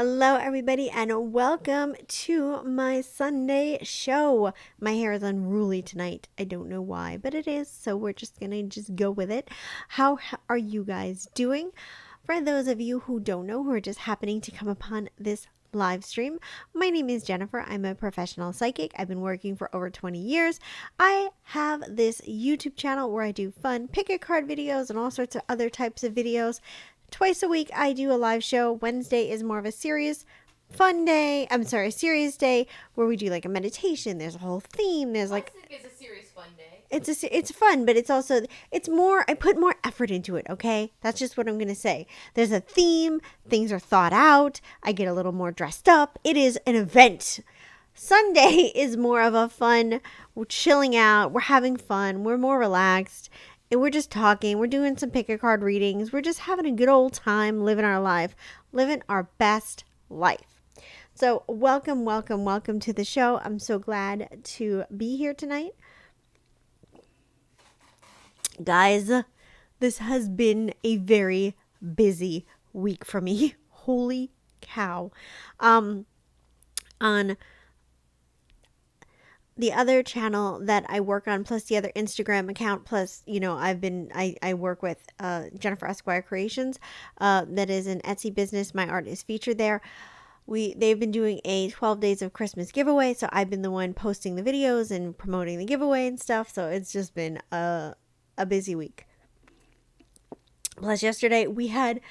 Hello, everybody, and welcome to my Sunday show. My hair is unruly tonight. I don't know why, but it is, so we're just gonna go with it. How are you guys doing? For those of you who don't know, who are just happening to come upon this live stream, my name is Jennifer. I'm a professional psychic. I've been working for over 20 years. I have this YouTube channel where I do fun pick a card videos and all sorts of other types of videos. Twice a week, I do a live show. Wednesday is more of a serious day where we do like a meditation. There's a whole theme. There's like, I think it's a serious fun day. it's fun, but it's more, I put more effort into it. Okay. That's just what I'm going to say. There's a theme. Things are thought out. I get a little more dressed up. It is an event. Sunday is more of a fun, we're chilling out. We're having fun. We're more relaxed. And we're just talking. We're doing some pick a card readings. We're just having a good old time living our life, living our best life. So welcome to the show. I'm so glad to be here tonight. Guys, this has been a very busy week for me. Holy cow. On the other channel that I work on, plus the other Instagram account, plus, I work with Jennifer Esquire Creations, that is an Etsy business. My art is featured there. They've been doing a 12 days of Christmas giveaway, so I've been the one posting the videos and promoting the giveaway and stuff, so it's just been a busy week. Plus, yesterday we had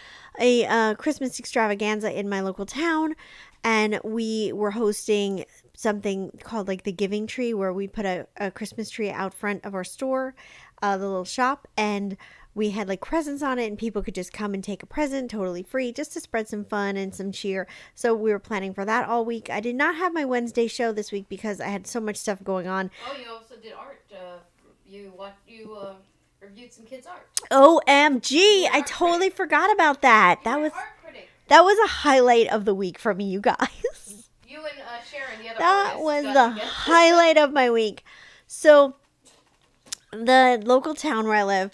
a Christmas extravaganza in my local town, and we were hosting something called like the Giving Tree, where we put a Christmas tree out front of our store, the little shop, and we had like presents on it, and people could just come and take a present totally free, just to spread some fun and some cheer. So we were planning for that all week. I did not have my Wednesday show this week because I had so much stuff going on. Oh, you also did art. You reviewed some kids' art. OMG, I totally forgot about that. That was a highlight of the week for me, you guys. You and Sharon, the other That was the highlight of my week. So, the local town where I live,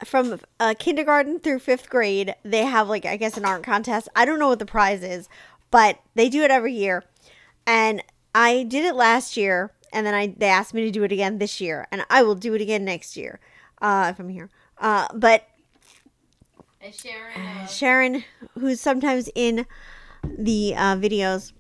from kindergarten through 5th grade, they have like, I guess, an art contest. I don't know what the prize is, but they do it every year. And I did it last year, and then they asked me to do it again this year, and I will do it again next year if I'm here. But and Sharon, who's sometimes in the videos.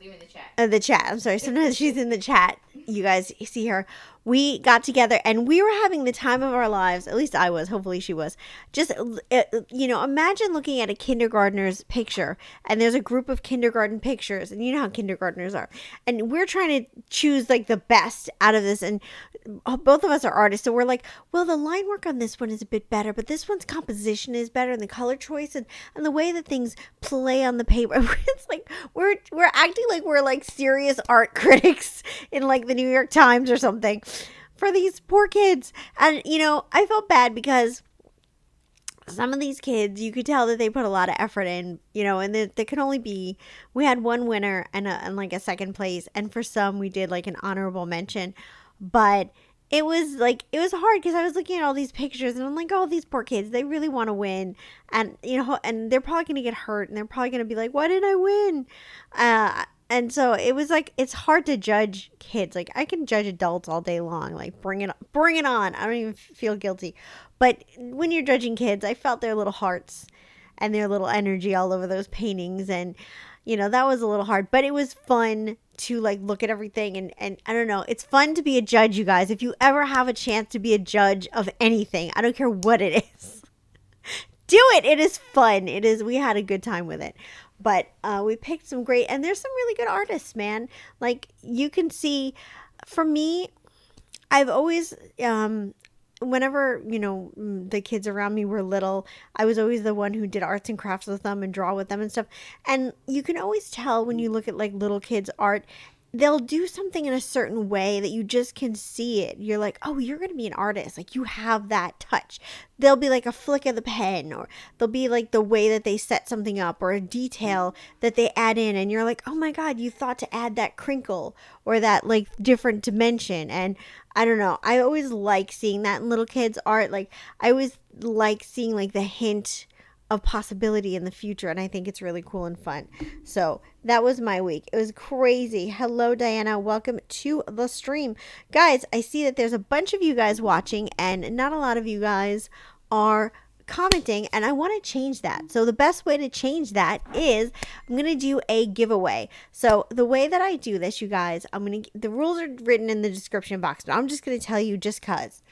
Leave in the chat. The chat. I'm sorry. Sometimes she's in the chat. You guys see her. We got together and we were having the time of our lives. At least I was. Hopefully she was. Just, imagine looking at a kindergartner's picture and there's a group of kindergarten pictures, and you know how kindergartners are. And we're trying to choose like the best out of this. And both of us are artists. So we're like, well, the line work on this one is a bit better, but this one's composition is better, and the color choice and the way that things play on the paper. It's like we're acting like we're like serious art critics in like the New York Times or something for these poor kids. And I felt bad because some of these kids, you could tell that they put a lot of effort in, and there could only be, we had one winner and like a second place, and for some we did like an honorable mention. But it was hard because I was looking at all these pictures and I'm like, oh, these poor kids, they really want to win. And, and they're probably going to get hurt, and they're probably going to be like, why didn't I win? And so it was like, it's hard to judge kids. Like, I can judge adults all day long. Like, bring it on. I don't even feel guilty. But when you're judging kids, I felt their little hearts and their little energy all over those paintings. And, that was a little hard. But it was fun to, like, look at everything. And I don't know. It's fun to be a judge, you guys. If you ever have a chance to be a judge of anything, I don't care what it is. Do it. It is fun. We had a good time with it. But we picked some great, and there's some really good artists, man. Like, you can see, for me, I've always, whenever, the kids around me were little, I was always the one who did arts and crafts with them and draw with them and stuff. And you can always tell when you look at like little kids' art, they'll do something in a certain way that you just can see it. You're like, oh, you're going to be an artist. Like, you have that touch. There'll be like a flick of the pen, or there'll be like the way that they set something up, or a detail that they add in. And you're like, oh my God, you thought to add that crinkle or that like different dimension. And I don't know. I always like seeing that in little kids' art. Like, I always like seeing like the hint of possibility in the future, and I think it's really cool and fun. So that was my week. It was crazy. Hello, Diana. Welcome to the stream. Guys, I see that there's a bunch of you guys watching, and not a lot of you guys are commenting, and I want to change that. So the best way to change that is I'm going to do a giveaway. So the way that I do this, you guys, the rules are written in the description box, but I'm just going to tell you just cuz.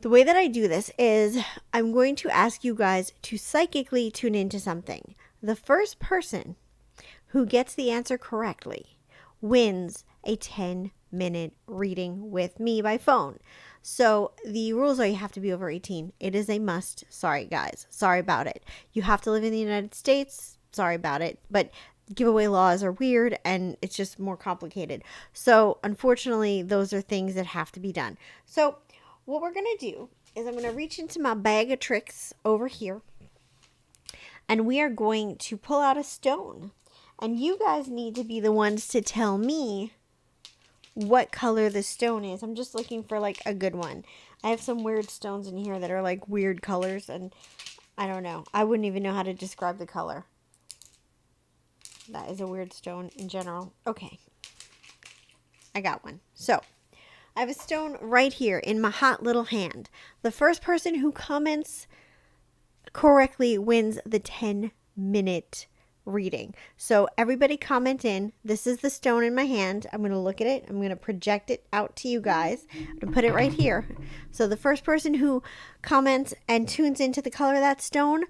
The way that I do this is I'm going to ask you guys to psychically tune into something. The first person who gets the answer correctly wins a 10-minute reading with me by phone. So the rules are you have to be over 18. It is a must. Sorry, guys. Sorry about it. You have to live in the United States. Sorry about it. But giveaway laws are weird and it's just more complicated. So unfortunately, those are things that have to be done. So what we're going to do is I'm going to reach into my bag of tricks over here, and we are going to pull out a stone. And you guys need to be the ones to tell me what color the stone is. I'm just looking for like a good one. I have some weird stones in here that are like weird colors, and I don't know. I wouldn't even know how to describe the color. That is a weird stone in general. Okay. I got one. So I have a stone right here in my hot little hand. The first person who comments correctly wins the 10-minute reading. So everybody comment in. This is the stone in my hand. I'm going to look at it. I'm going to project it out to you guys. I'm going to put it right here. So the first person who comments and tunes into the color of that stone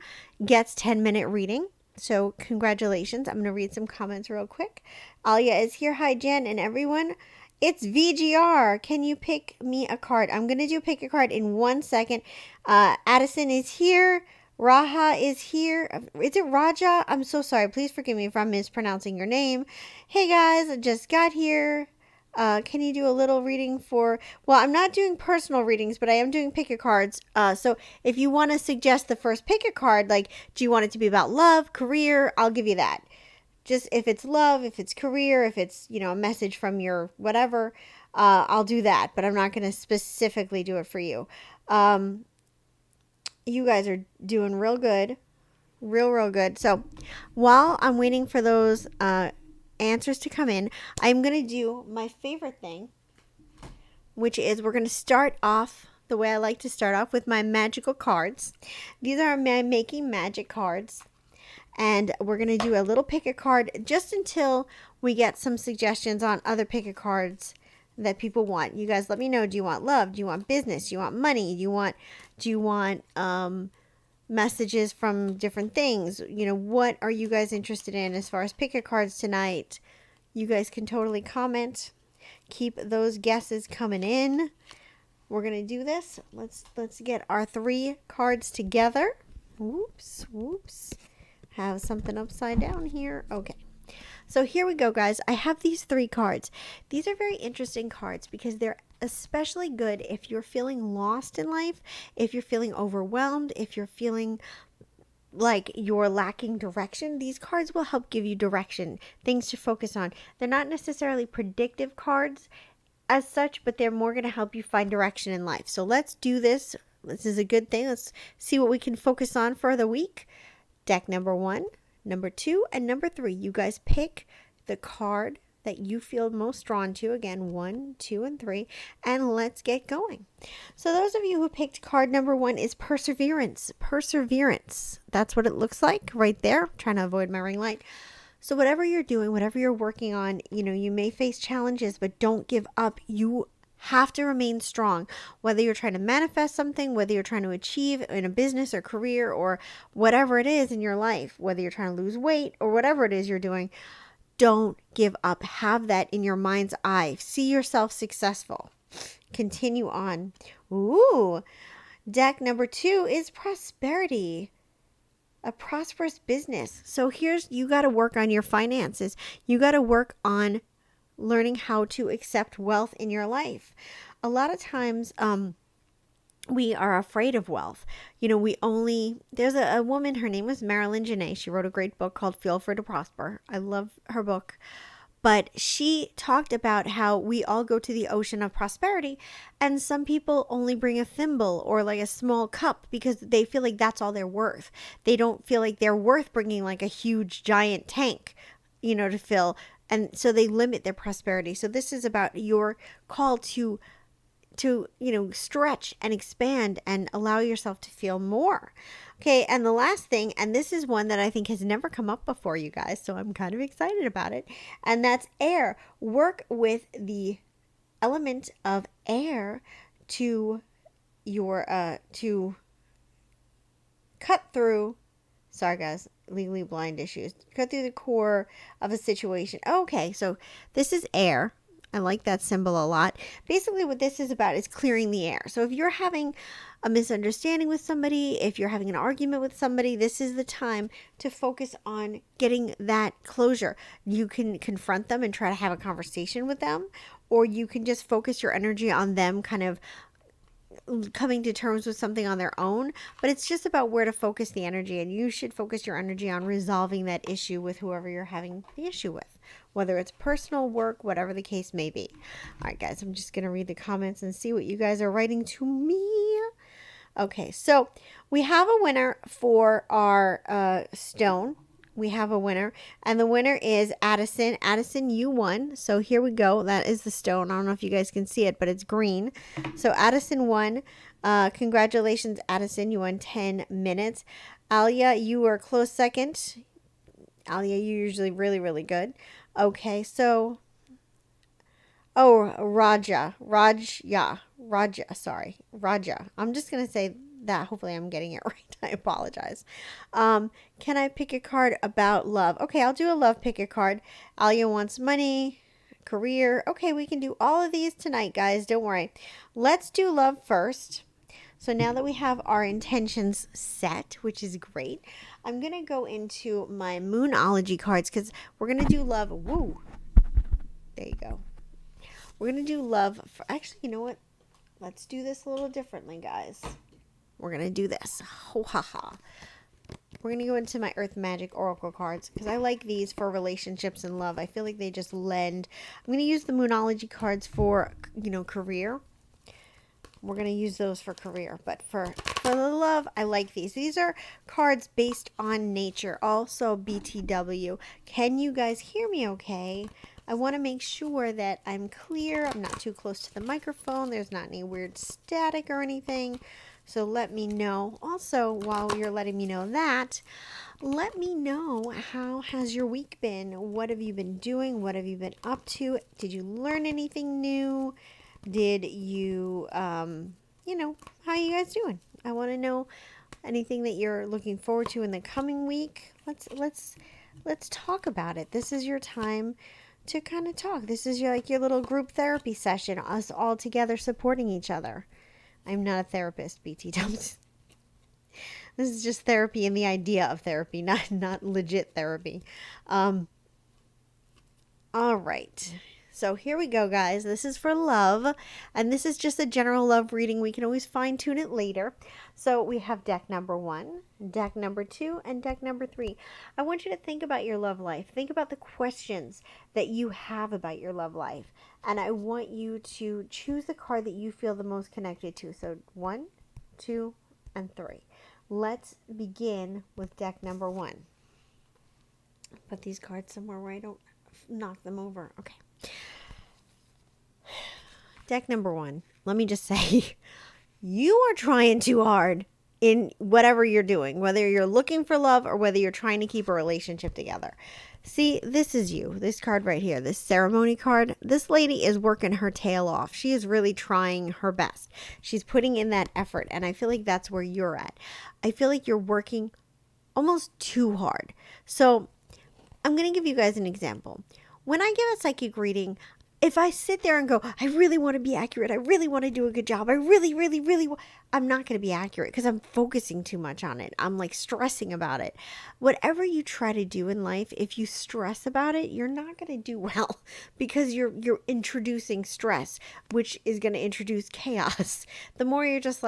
gets 10-minute reading. So congratulations. I'm going to read some comments real quick. Alia is here. Hi, Jen and everyone. It's VGR. Can you pick me a card? I'm going to do pick a card in 1 second. Addison is here. Raha is here. Is it Raja? I'm so sorry. Please forgive me if I'm mispronouncing your name. Hey guys, I just got here. Can you do a little reading for... Well, I'm not doing personal readings, but I am doing pick a cards. So if you want to suggest the first pick a card, like, do you want it to be about love, career? I'll give you that. Just if it's love, if it's career, if it's, a message from your whatever, I'll do that. But I'm not going to specifically do it for you. You guys are doing real good. Real good. So while I'm waiting for those answers to come in, I'm going to do my favorite thing, which is we're going to start off the way I like to start off with my magical cards. These are my Making Magic cards. And we're going to do a little pick a card just until we get some suggestions on other pick a cards that people want. You guys let me know. Do you want love? Do you want business? Do you want money? Do you want messages from different things? What are you guys interested in as far as pick a cards tonight? You guys can totally comment. Keep those guesses coming in. We're going to do this. Let's get our 3 cards together. Whoops. Have something upside down here. Okay. So here we go, guys. I have these 3 cards. These are very interesting cards because they're especially good if you're feeling lost in life, if you're feeling overwhelmed, if you're feeling like you're lacking direction. These cards will help give you direction, things to focus on. They're not necessarily predictive cards as such, but they're more going to help you find direction in life. So let's do this. This is a good thing. Let's see what we can focus on for the week. Deck number 1, number 2, and number 3. You guys pick the card that you feel most drawn to. Again, 1, 2, and 3. And let's get going. So those of you who picked card number 1 is Perseverance. Perseverance. That's what it looks like right there. I'm trying to avoid my ring light. So whatever you're doing, whatever you're working on, you may face challenges, but don't give up. You have to remain strong, whether you're trying to manifest something, whether you're trying to achieve in a business or career or whatever it is in your life, whether you're trying to lose weight or whatever it is you're doing. Don't give up. Have that in your mind's eye. See yourself successful. Continue on. Ooh, deck number 2 is Prosperity. A prosperous business. So you got to work on your finances. You got to work on learning how to accept wealth in your life. A lot of times, we are afraid of wealth. There's a woman, her name was Marilyn Janae. She wrote a great book called Feel Free to Prosper. I love her book. But she talked about how we all go to the ocean of prosperity, and some people only bring a thimble or like a small cup because they feel like that's all they're worth. They don't feel like they're worth bringing like a huge giant tank, to fill. And so they limit their prosperity. So this is about your call to stretch and expand and allow yourself to feel more. Okay, and the last thing, and this is one that I think has never come up before, you guys, so I'm kind of excited about it, and that's air. Work with the element of air to to cut through, sorry guys, legally blind issues, cut through the core of a situation. Okay, so this is air. I like that symbol a lot. Basically, what this is about is clearing the air. So if you're having a misunderstanding with somebody, if you're having an argument with somebody, this is the time to focus on getting that closure. You can confront them and try to have a conversation with them, or you can just focus your energy on them kind of coming to terms with something on their own. But it's just about where to focus the energy, and you should focus your energy on resolving that issue with whoever you're having the issue with, whether it's personal, work, whatever the case may be. All right, guys, I'm just going to read the comments and see what you guys are writing to me. Okay, so we have a winner for our stone. We have a winner, and the winner is Addison. Addison, you won. So here we go. That is the stone. I don't know if you guys can see it, but it's green. So Addison won. Congratulations, Addison. You won 10 minutes. Alia, you were close second. Alia, you're usually really, really good. Okay, so... Oh, Raja. I'm just going to say that. Hopefully I'm getting it right. I apologize. Can I pick a card about love? Okay, I'll do a love pick a card. Alia wants money, career. Okay, we can do all of these tonight, guys. Don't worry. Let's do love first. So now that we have our intentions set, which is great, I'm going to go into my Moonology cards because we're going to do love. Woo. There you go. We're going to do love. Actually, you know what? Let's do this a little differently, guys. We're going to do this. Ho ha ha. We're going to go into my Earth Magic Oracle cards because I like these for relationships and love. I feel like they just lend. I'm going to use the Moonology cards for, career. We're going to use those for career. But for the love, I like these. These are cards based on nature. Also BTW. Can you guys hear me okay? I want to make sure that I'm clear. I'm not too close to the microphone. There's not any weird static or anything. So let me know. Also, while you're letting me know that, let me know, how has your week been? What have you been doing? What have you been up to? Did you learn anything new? Did you, how are you guys doing? I want to know anything that you're looking forward to in the coming week. Let's talk about it. This is your time to kind of talk. This is your little group therapy session, us all together supporting each other. I'm not a therapist, BT Dubs. This is just therapy and the idea of therapy, not legit therapy. All right. So here we go, guys. This is for love, and this is just a general love reading. We can always fine tune it later. So we have deck number 1, deck number 2, and deck number 3. I want you to think about your love life. Think about the questions that you have about your love life, and I want you to choose the card that you feel the most connected to. So 1, 2, and 3. Let's begin with deck number 1. Put these cards somewhere where I don't knock them over. Okay. Deck number 1. Let me just say, you are trying too hard in whatever you're doing, whether you're looking for love or whether you're trying to keep a relationship together. See, this is you. This card right here, this ceremony card. This lady is working her tail off. She is really trying her best. She's putting in that effort, and I feel like that's where you're at. I feel like you're working almost too hard. So I'm going to give you guys an example. When I give a psychic reading, if I sit there and go, I really want to be accurate, I really want to do a good job, I really, really, really want, I'm not going to be accurate because I'm focusing too much on it. I'm stressing about it. Whatever you try to do in life, if you stress about it, you're not going to do well because you're introducing stress, which is going to introduce chaos. The more you're just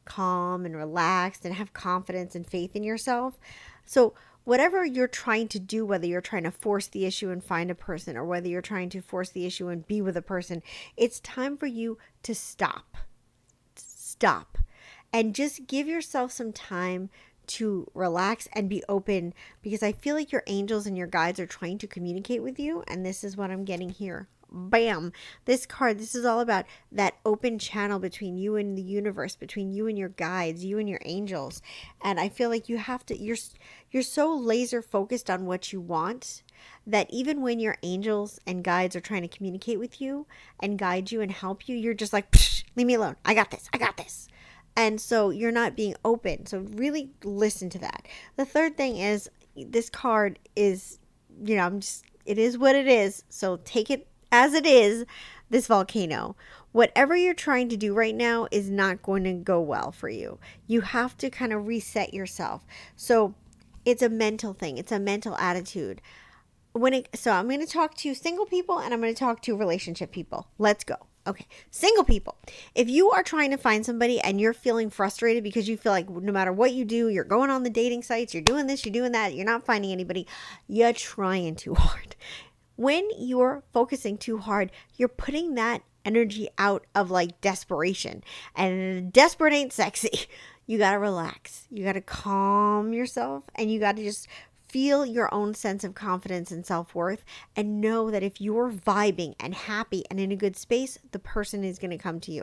calm and relaxed and have confidence and faith in yourself. So whatever you're trying to do, whether you're trying to force the issue and find a person, or whether you're trying to force the issue and be with a person, it's time for you to stop. Stop. And just give yourself some time to relax and be open, because I feel like your angels and your guides are trying to communicate with you. And this is what I'm getting here. Bam. This card, this is all about that open channel between you and the universe, between you and your guides, you and your angels. And I feel like you have to, you're so laser focused on what you want that even when your angels and guides are trying to communicate with you and guide you and help you, you're just like, psh, leave me alone. I got this. I got this. And so you're not being open. So really listen to that. The third thing is, this card is, it is what it is. So take it as it is, this volcano. Whatever you're trying to do right now is not going to go well for you. You have to kind of reset yourself. So it's a mental thing. It's a mental attitude. So I'm going to talk to single people and I'm going to talk to relationship people. Let's go. Okay, single people. If you are trying to find somebody and you're feeling frustrated because you feel like no matter what you do, you're going on the dating sites, you're doing this, you're doing that, you're not finding anybody, you're trying too hard. When you're focusing too hard, you're putting that energy out of like desperation, and desperate ain't sexy. You got to relax. You got to calm yourself, and you got to just feel your own sense of confidence and self-worth, and know that if you're vibing and happy and in a good space, the person is going to come to you.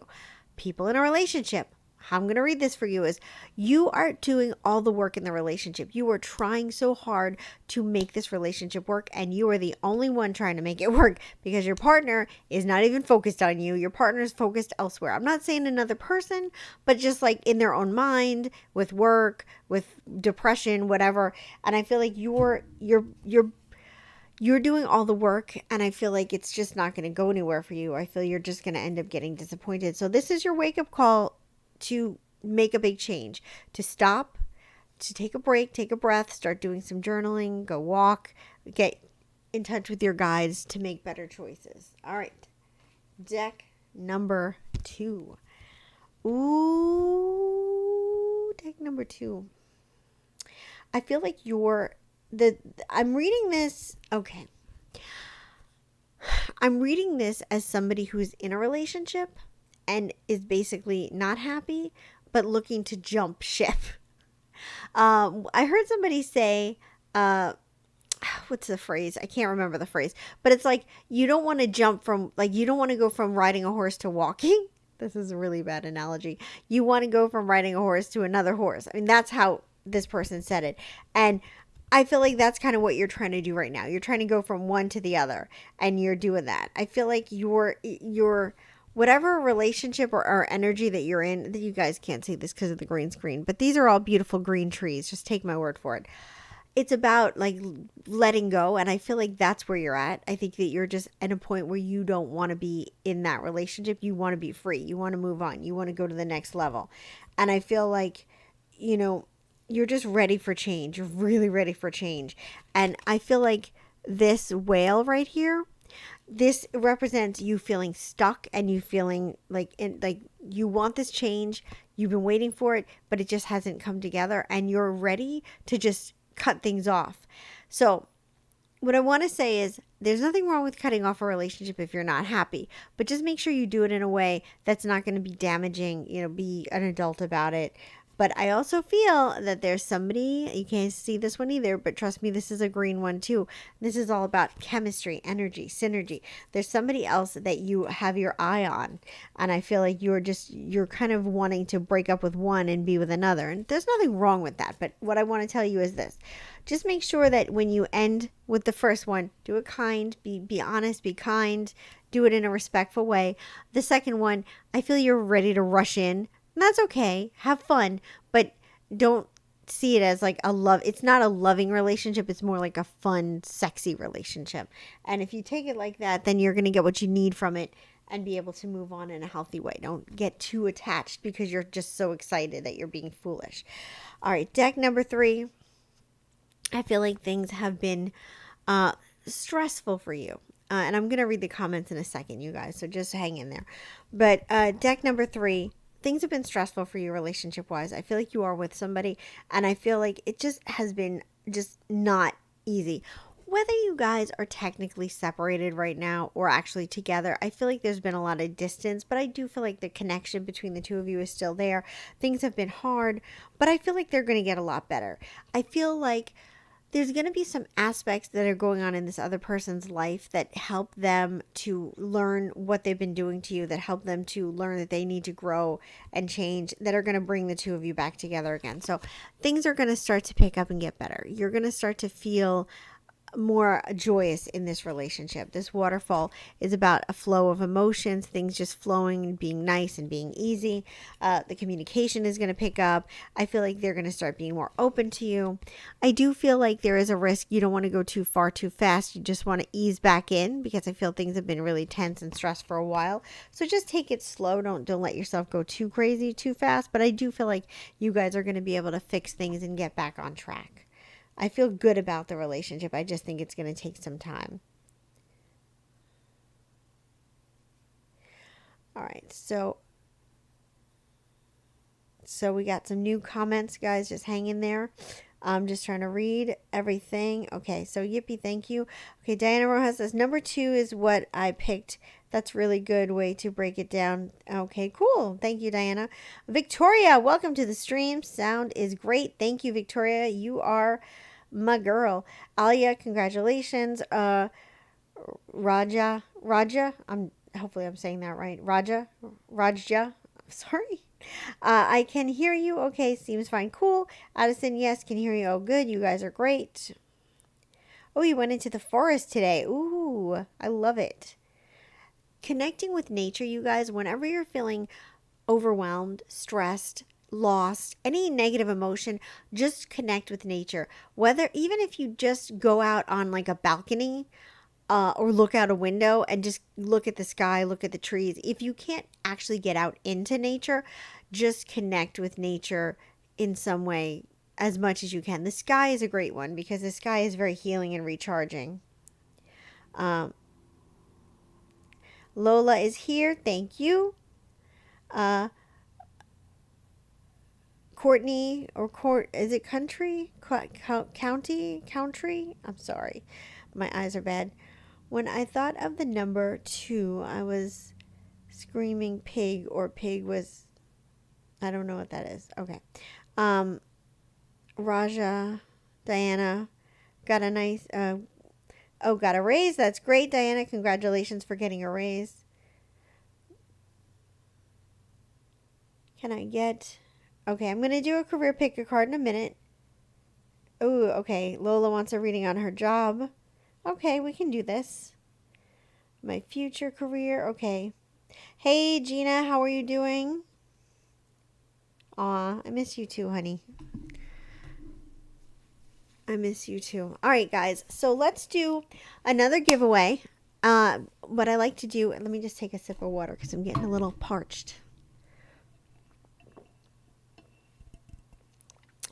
People in a relationship, how I'm going to read this for you is, you are doing all the work in the relationship. You are trying so hard to make this relationship work, and you are the only one trying to make it work, because your partner is not even focused on you. Your partner is focused elsewhere. I'm not saying another person, but just like in their own mind, with work, with depression, whatever. And I feel like you're doing all the work, and I feel like it's just not going to go anywhere for you. I feel you're just going to end up getting disappointed. So this is your wake-up call to make a big change, to stop, to take a break, take a breath, start doing some journaling, go walk, get in touch with your guides to make better choices. All right. Deck number 2. Ooh, deck number 2. I feel like I'm reading this. Okay. I'm reading this as somebody who's in a relationship and is basically not happy, but looking to jump ship. I heard somebody say, what's the phrase? I can't remember the phrase, but it's like, you don't want to jump from, like, you don't want to go from riding a horse to walking. This is a really bad analogy. You want to go from riding a horse to another horse. I mean, that's how this person said it. And I feel like that's kind of what you're trying to do right now. You're trying to go from one to the other, and you're doing that. I feel like you're whatever relationship or energy that you're in, you guys can't see this because of the green screen, but these are all beautiful green trees. Just take my word for it. It's about like letting go. And I feel like that's where you're at. I think that you're just at a point where you don't want to be in that relationship. You want to be free. You want to move on. You want to go to the next level. And I feel like, you're just ready for change. You're really ready for change. And I feel like this whale right here, this represents you feeling stuck, and you feeling like you want this change. You've been waiting for it, but it just hasn't come together, and you're ready to just cut things off. So what I want to say is, there's nothing wrong with cutting off a relationship if you're not happy, but just make sure you do it in a way that's not going to be damaging. Be an adult about it. But I also feel that there's somebody, you can't see this one either, but trust me, this is a green one too. This is all about chemistry, energy, synergy. There's somebody else that you have your eye on. And I feel like you're kind of wanting to break up with one and be with another. And there's nothing wrong with that. But what I want to tell you is this. Just make sure that when you end with the first one, do it kind, be honest, be kind, do it in a respectful way. The second one, I feel you're ready to rush in. And that's okay. Have fun, but don't see it as like a love. It's not a loving relationship. It's more like a fun, sexy relationship. And if you take it like that, then you're going to get what you need from it and be able to move on in a healthy way. Don't get too attached because you're just so excited that you're being foolish. All right, deck number 3. I feel like things have been stressful for you. And I'm going to read the comments in a second, you guys. So just hang in there. But deck number 3. Things have been stressful for you relationship-wise. I feel like you are with somebody, and I feel like it just has been just not easy. Whether you guys are technically separated right now or actually together, I feel like there's been a lot of distance, but I do feel like the connection between the two of you is still there. Things have been hard, but I feel like they're going to get a lot better. I feel like there's going to be some aspects that are going on in this other person's life that help them to learn what they've been doing to you, that help them to learn that they need to grow and change, that are going to bring the two of you back together again. So things are going to start to pick up and get better. You're going to start to feel more joyous in this relationship. This waterfall is about a flow of emotions, things just flowing and being nice and being easy. The communication is going to pick up. I feel like they're going to start being more open to you. I do feel like there is a risk you don't want to go too far too fast. You just want to ease back in because I feel things have been really tense and stressed for a while. So just take it slow. Don't let yourself go too crazy too fast. But I do feel like you guys are going to be able to fix things and get back on track. I feel good about the relationship. I just think it's going to take some time. All right. So we got some new comments, guys. Just hang in there. I'm just trying to read everything. Okay. So yippee. Thank you. Okay. Diana Rojas says, number 2 is what I picked. That's really good way to break it down. Okay, cool. Thank you, Diana. Victoria, welcome to the stream. Sound is great. Thank you, Victoria. You are my girl. Alia, congratulations. Raja, hopefully I'm saying that right. Raja, sorry. I can hear you. Okay, seems fine. Cool. Addison, yes, can hear you. Oh, good. You guys are great. Oh, you went into the forest today. Ooh, I love it. Connecting with nature, you guys, whenever you're feeling overwhelmed, stressed, lost, any negative emotion, just connect with nature. Whether, even if you just go out on like a balcony or look out a window and just look at the sky, look at the trees. If you can't actually get out into nature, just connect with nature in some way as much as you can. The sky is a great one because the sky is very healing and recharging. Lola is here. Thank you. Courtney or is it country? Country? I'm sorry. My eyes are bad. When I thought of the number 2, I was screaming pig, or pig was, I don't know what that is. Okay. Raja, Diana, got a nice, got a raise. That's great, Diana. Congratulations for getting a raise. Can I get... Okay, I'm going to do a career pick a card in a minute. Oh, okay. Lola wants a reading on her job. Okay, we can do this. My future career. Okay. Hey, Gina, how are you doing? Aw, I miss you too, honey. I miss you too. All right, guys. So let's do another giveaway. What I like to do, let me just take a sip of water because I'm getting a little parched.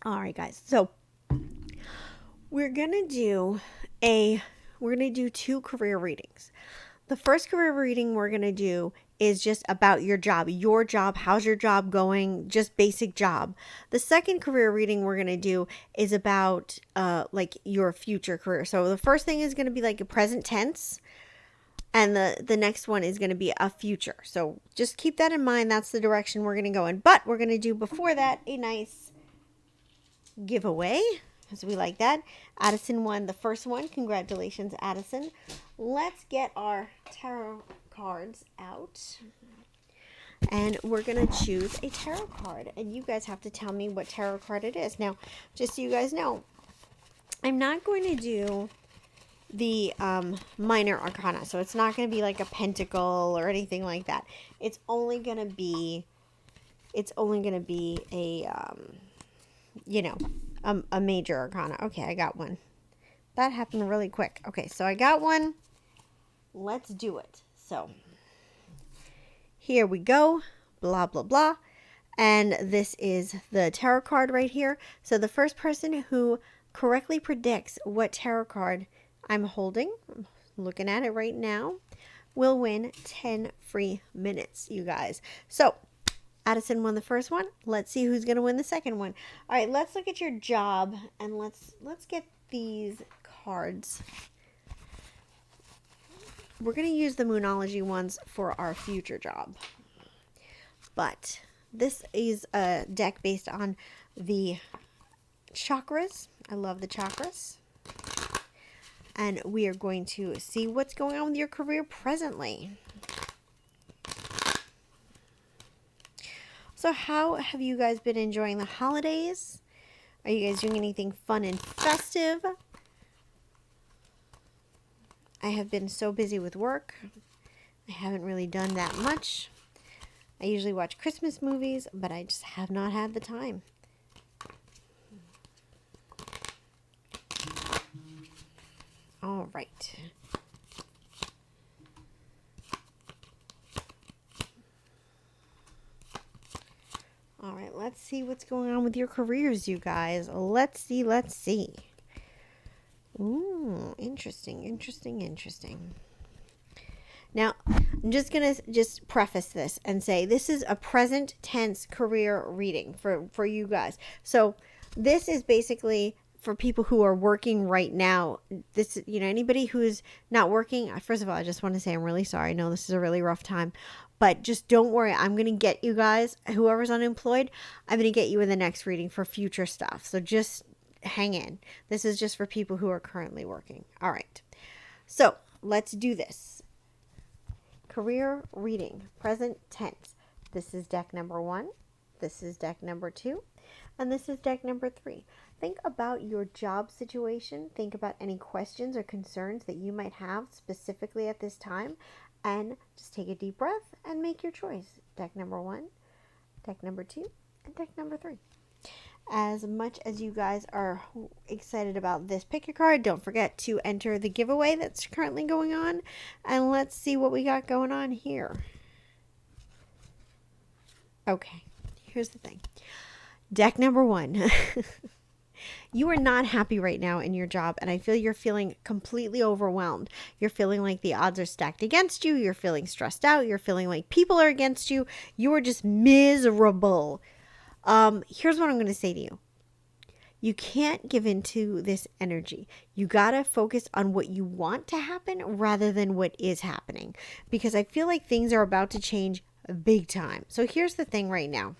All right, guys. So we're going to do 2 career readings. The first career reading we're going to do is just about your job. How's your job going? Just basic job. The second career reading we're going to do is about like your future career. So the first thing is going to be like a present tense. And the next one is going to be a future. So just keep that in mind. That's the direction we're going to go in. But we're going to do before that a nice giveaway, because we like that. Addison won the first one. Congratulations, Addison. Let's get our tarot cards out. And we're going to choose a tarot card. And you guys have to tell me what tarot card it is. Now, just so you guys know, I'm not going to do the minor arcana. So it's not going to be like a pentacle or anything like that. It's only going to be a a major arcana. Okay, I got one. That happened really quick. Okay, so I got one. Let's do it. So here we go. Blah, blah, blah. And this is the tarot card right here. So the first person who correctly predicts what tarot card I'm holding, I'm looking at it right now, will win 10 free minutes, you guys. So Addison won the first one. Let's see who's going to win the second one. All right, let's look at your job and let's get these cards. We're going to use the Moonology ones for our future job. But this is a deck based on the chakras. I love the chakras. And we are going to see what's going on with your career presently. So how have you guys been enjoying the holidays? Are you guys doing anything fun and festive? I have been so busy with work. I haven't really done that much. I usually watch Christmas movies, but I just have not had the time. All right. All right, let's see what's going on with your careers, you guys. Let's see. Ooh, interesting. Now, I'm just going to preface this and say this is a present tense career reading for you guys. So this is basically for people who are working right now. This, anybody who's not working, first of all, I just want to say I'm really sorry. I know this is a really rough time, but just don't worry. I'm going to get you guys, whoever's unemployed, I'm going to get you in the next reading for future stuff. So just hang in. This is just for people who are currently working. All right. So let's do this. Career reading, present tense. This is deck number 1. This is deck number 2. And this is deck number 3. Think about your job situation. Think about any questions or concerns that you might have specifically at this time. And just take a deep breath and make your choice. Deck number 1, deck number 2, and deck number 3. As much as you guys are excited about this pick a card, don't forget to enter the giveaway that's currently going on. And let's see what we got going on here. Okay, here's the thing. Deck number 1. You are not happy right now in your job, and I feel you're feeling completely overwhelmed. You're feeling like the odds are stacked against you. You're feeling stressed out. You're feeling like people are against you. You are just miserable. Here's what I'm going to say to you. You can't give into this energy. You got to focus on what you want to happen rather than what is happening, because I feel like things are about to change big time. So here's the thing right now.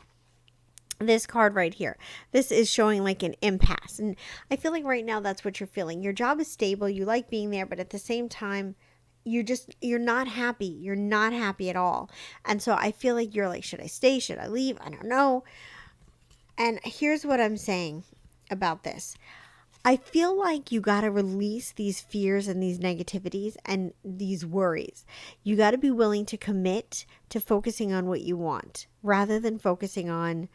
This card right here, this is showing like an impasse. And I feel like right now that's what you're feeling. Your job is stable. You like being there, but at the same time, you're not happy. You're not happy at all. And so I feel like you're like, should I stay? Should I leave? I don't know. And here's what I'm saying about this. I feel like you got to release these fears and these negativities and these worries. You got to be willing to commit to focusing on what you want rather than focusing on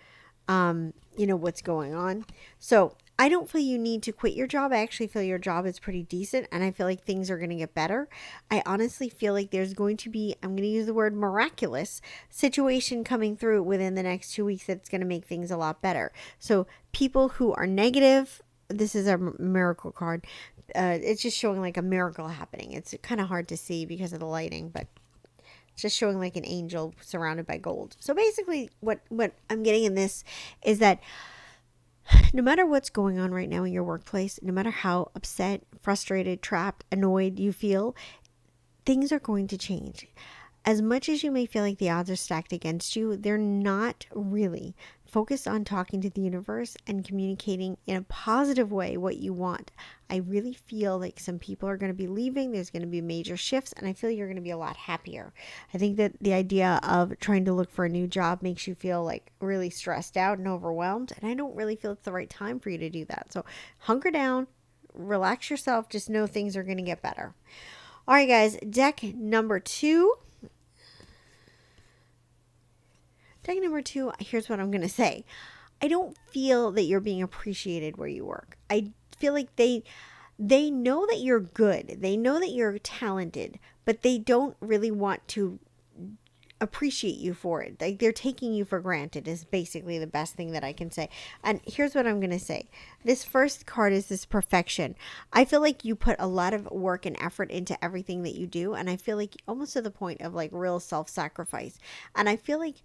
what's going on. So I don't feel you need to quit your job. I actually feel your job is pretty decent, and I feel like things are going to get better. I honestly feel like there's going to be, I'm going to use the word miraculous situation coming through within the next 2 weeks that's going to make things a lot better. So people who are negative, this is a miracle card. It's just showing like a miracle happening. It's kind of hard to see because of the lighting, but it's just showing like an angel surrounded by gold. So basically what I'm getting in this is that no matter what's going on right now in your workplace, no matter how upset, frustrated, trapped, annoyed you feel, things are going to change. As much as you may feel like the odds are stacked against you, they're not really. Focus on talking to the universe and communicating in a positive way what you want. I really feel like some people are going to be leaving. There's going to be major shifts, and I feel you're going to be a lot happier. I think that the idea of trying to look for a new job makes you feel like really stressed out and overwhelmed, and I don't really feel it's the right time for you to do that. So hunker down, relax yourself, just know things are going to get better. All right, guys, deck number 2. Deck number 2, here's what I'm going to say. I don't feel that you're being appreciated where you work. I feel like they know that you're good. They know that you're talented, but they don't really want to appreciate you for it. Like, they're taking you for granted is basically the best thing that I can say. And here's what I'm going to say. This first card is this perfection. I feel like you put a lot of work and effort into everything that you do. And I feel like almost to the point of like real self-sacrifice. And I feel like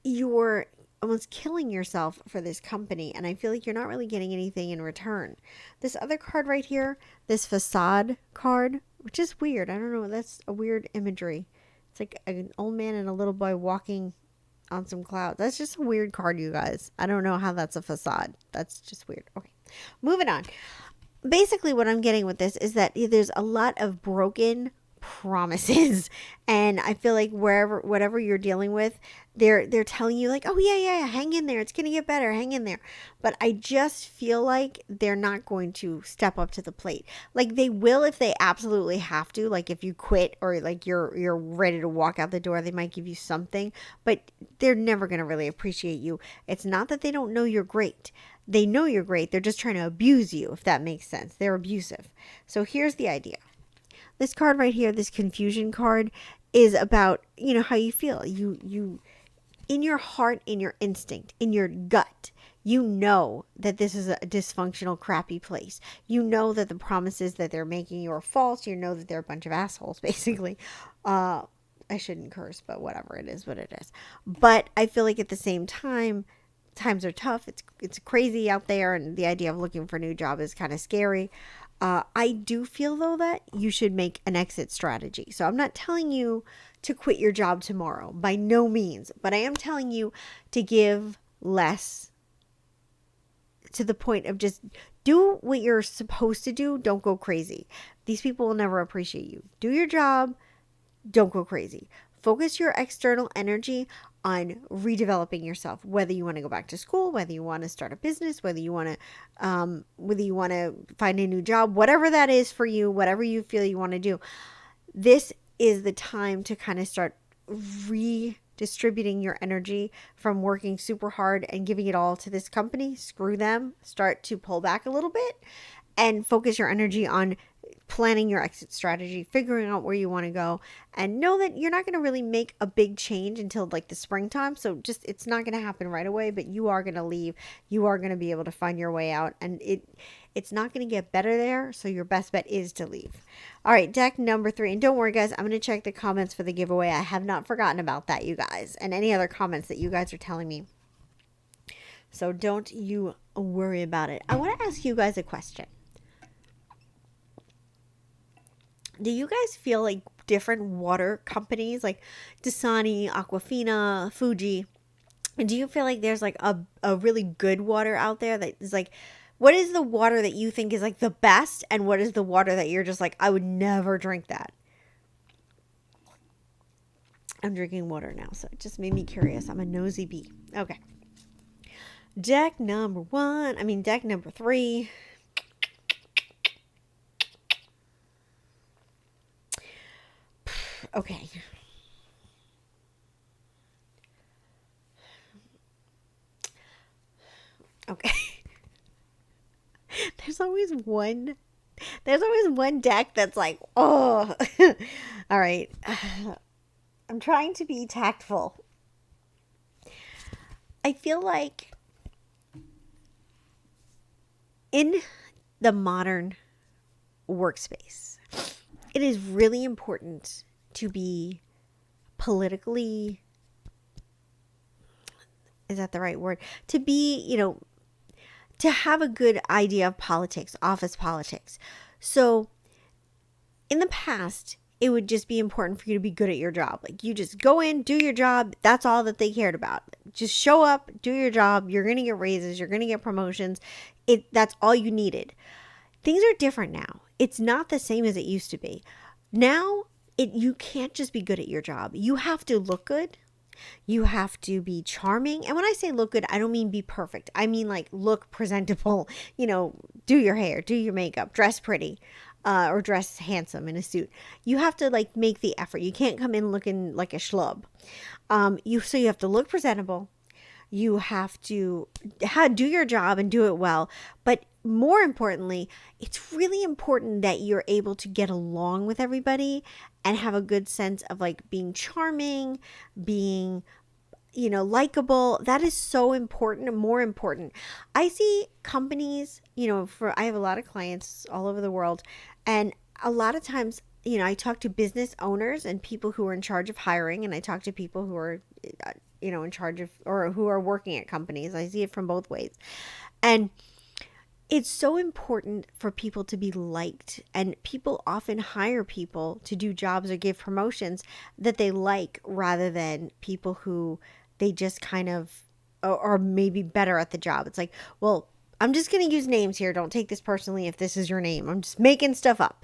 you're almost killing yourself for this company, and I feel like you're not really getting anything in return. This other card right here, this facade card, which is weird. I don't know. That's a weird imagery. It's like an old man and a little boy walking on some clouds. That's just a weird card, you guys. I don't know how that's a facade. That's just weird. Okay. Moving on. Basically what I'm getting with this is that there's a lot of broken promises, and I feel like whatever you're dealing with, they're telling you like, oh yeah, hang in there, it's gonna get better, hang in there. But I just feel like they're not going to step up to the plate. Like they will if they absolutely have to. Like if you quit or like you're ready to walk out the door, they might give you something, but they're never gonna really appreciate you. It's not that they don't know you're great. They know you're great. They're just trying to abuse you, if that makes sense. They're abusive. So here's the idea. This card right here, this confusion card, is about, how you feel. You in your heart, in your instinct, in your gut, you know that this is a dysfunctional, crappy place. You know that the promises that they're making you are false. You know that they're a bunch of assholes, basically. I shouldn't curse, but whatever, it is what it is. But I feel like at the same time, times are tough. It's crazy out there, and the idea of looking for a new job is kind of scary. I do feel though that you should make an exit strategy. So I'm not telling you to quit your job tomorrow, by no means, but I am telling you to give less, to the point of just do what you're supposed to do. Don't go crazy. These people will never appreciate you. Do your job. Don't go crazy. Focus your external energy on redeveloping yourself, whether you want to go back to school, whether you want to start a business, whether you want to find a new job, whatever that is for you, whatever you feel you want to do. This is the time to kind of start redistributing your energy from working super hard and giving it all to this company. Screw them. Start to pull back a little bit and focus your energy on planning your exit strategy, figuring out where you want to go, and know that you're not going to really make a big change until like the springtime. So just, it's not going to happen right away, but you are going to leave. You are going to be able to find your way out, and it's not going to get better there. So your best bet is to leave. All right, deck number 3. And don't worry guys, I'm going to check the comments for the giveaway. I have not forgotten about that, you guys, and any other comments that you guys are telling me. So don't you worry about it. I want to ask you guys a question. Do you guys feel like different water companies like Dasani, Aquafina, Fuji, do you feel like there's like a really good water out there that is like, what is the water that you think is like the best, and what is the water that you're just like, I would never drink that? I'm drinking water now, so it just made me curious. I'm a nosy bee. Okay. Deck number 3. Okay. Okay. There's always one deck that's like, oh. All right. I'm trying to be tactful. I feel like in the modern workspace, it is really important to be politically, is that the right word? To be, to have a good idea of politics, office politics. So in the past, it would just be important for you to be good at your job. Like you just go in, do your job. That's all that they cared about. Just show up, do your job. You're going to get raises. You're going to get promotions. That's all you needed. Things are different now. It's not the same as it used to be. Now, you can't just be good at your job. You have to look good. You have to be charming. And when I say look good, I don't mean be perfect. I mean like look presentable, do your hair, do your makeup, dress pretty, or dress handsome in a suit. You have to like make the effort. You can't come in looking like a schlub. So you have to look presentable. You have to do your job and do it well. But more importantly, it's really important that you're able to get along with everybody and have a good sense of like being charming, being, likable. That is so important and more important. I see companies, I have a lot of clients all over the world, and a lot of times, I talk to business owners and people who are in charge of hiring, and I talk to people who are in charge of, or who are working at companies. I see it from both ways. And it's so important for people to be liked, and people often hire people to do jobs or give promotions that they like, rather than people who they just kind of are maybe better at the job. It's like, well, I'm just going to use names here. Don't take this personally if this is your name. I'm just making stuff up.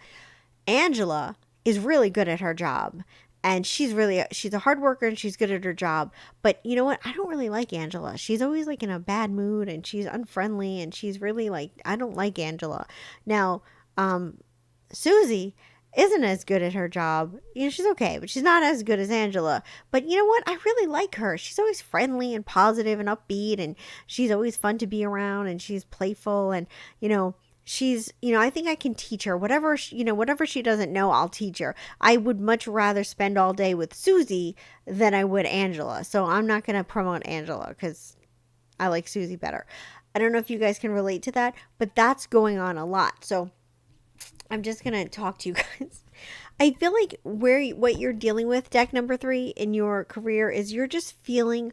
Angela is really good at her job, and she's a hard worker, and she's good at her job. But you know what? I don't really like Angela. She's always like in a bad mood, and she's unfriendly, and she's really like, I don't like Angela. Now, Susie isn't as good at her job. She's okay, but she's not as good as Angela. But you know what? I really like her. She's always friendly and positive and upbeat, and she's always fun to be around, and she's playful, and she's, I think I can teach her whatever whatever she doesn't know. I'll teach her. I would much rather spend all day with Susie than I would Angela. So I'm not going to promote Angela because I like Susie better. I don't know if you guys can relate to that, but that's going on a lot. So I'm just going to talk to you guys. I feel like what you're dealing with, deck number 3, in your career, is you're just feeling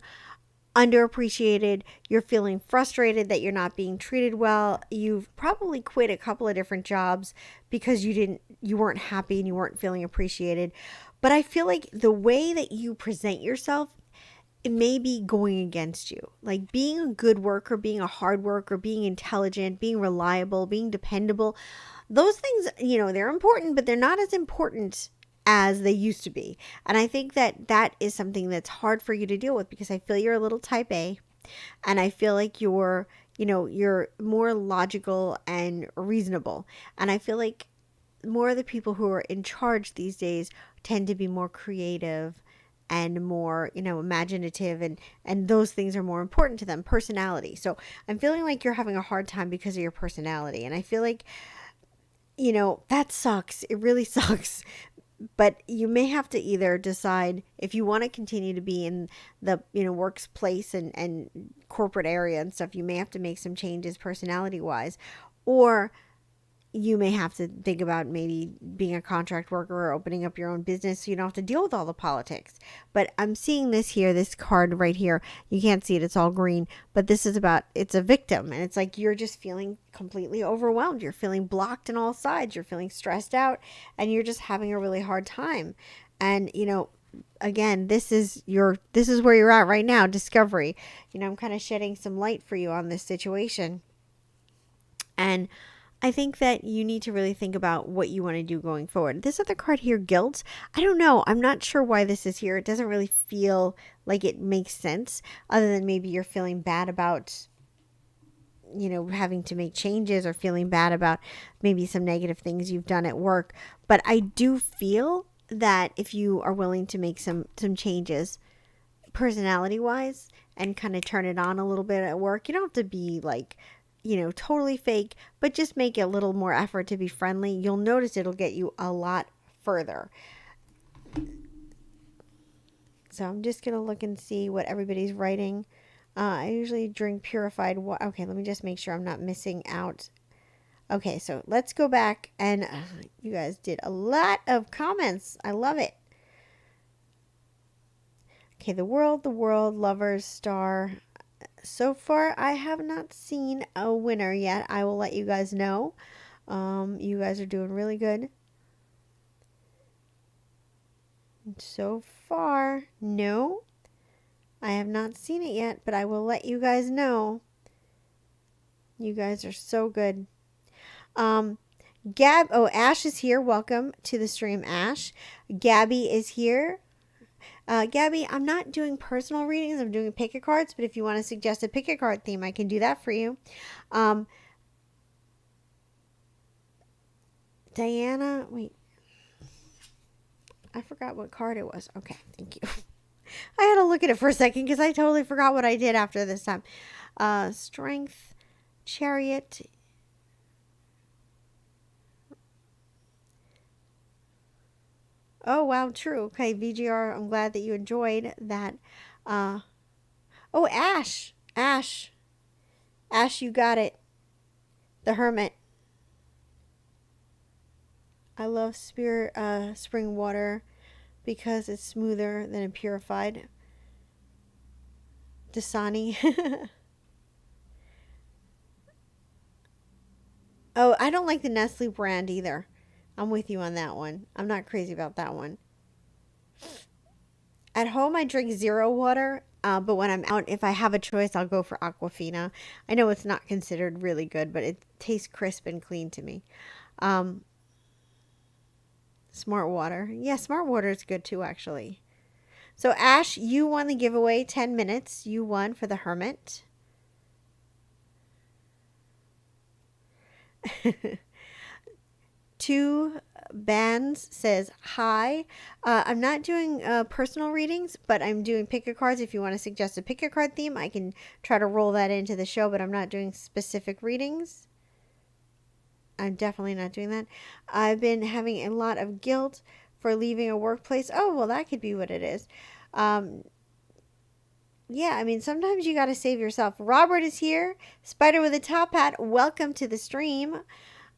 underappreciated. You're feeling frustrated that you're not being treated well. You've probably quit a couple of different jobs because you weren't happy and you weren't feeling appreciated. But I feel like the way that you present yourself, it may be going against you. Like being a good worker, being a hard worker, being intelligent, being reliable, being dependable. Those things, they're important, but they're not as important as they used to be. And I think that is something that's hard for you to deal with, because I feel you're a little type A, and I feel like you're more logical and reasonable. And I feel like more of the people who are in charge these days tend to be more creative and more, imaginative, and those things are more important to them. Personality. So I'm feeling like you're having a hard time because of your personality. And I feel like, that sucks. It really sucks. But you may have to either decide if you want to continue to be in the workplace and corporate area and stuff. You may have to make some changes personality wise, or you may have to think about maybe being a contract worker or opening up your own business so you don't have to deal with all the politics. But I'm seeing this card right here. You can't see it. It's all green. But this is it's a victim. And it's like you're just feeling completely overwhelmed. You're feeling blocked on all sides. You're feeling stressed out. And you're just having a really hard time. And, again, this is where you're at right now. Discovery. I'm kind of shedding some light for you on this situation. And I think that you need to really think about what you want to do going forward. This other card here, guilt. I don't know. I'm not sure why this is here. It doesn't really feel like it makes sense, other than maybe you're feeling bad about, having to make changes, or feeling bad about maybe some negative things you've done at work. But I do feel that if you are willing to make some changes personality wise and kind of turn it on a little bit at work, you don't have to be like, totally fake, but just make a little more effort to be friendly. You'll notice it'll get you a lot further. So I'm just going to look and see what everybody's writing. I usually drink purified water. Okay, let me just make sure I'm not missing out. Okay, so let's go back, and you guys did a lot of comments. I love it. Okay, the world, lovers, star. So far, I have not seen a winner yet. I will let you guys know. You guys are doing really good. So far, no. I have not seen it yet, but I will let you guys know. You guys are so good. Ash is here. Welcome to the stream, Ash. Gabby is here. Gabby, I'm not doing personal readings. I'm doing pick a cards, but if you want to suggest a pick a card theme, I can do that for you. Diana, wait. I forgot what card it was. Okay, thank you. I had to look at it for a second because I totally forgot what I did after this time. Strength, Chariot. Oh, wow, true. Okay, VGR, I'm glad that you enjoyed that. Oh, Ash. Ash, you got it. The Hermit. I love spring water because it's smoother than a purified. Dasani. Oh, I don't like the Nestle brand either. I'm with you on that one. I'm not crazy about that one. At home, I drink zero water, but when I'm out, if I have a choice, I'll go for Aquafina. I know it's not considered really good, but it tastes crisp and clean to me. Um, Smart water. Yeah, smart water is good too, actually. So, Ash, you won the giveaway 10 minutes. You won for the Hermit. Two Bands says hi. I'm not doing personal readings, but I'm doing pick a cards. If you want to suggest a pick a card theme, I can try to roll that into the show, but I'm not doing specific readings. I'm definitely not doing that. I've been having a lot of guilt for leaving a workplace. Oh, well, that could be what it is. Um, yeah, I mean, sometimes you got to save yourself. Robert is here. Spider with a top hat. Welcome to the stream.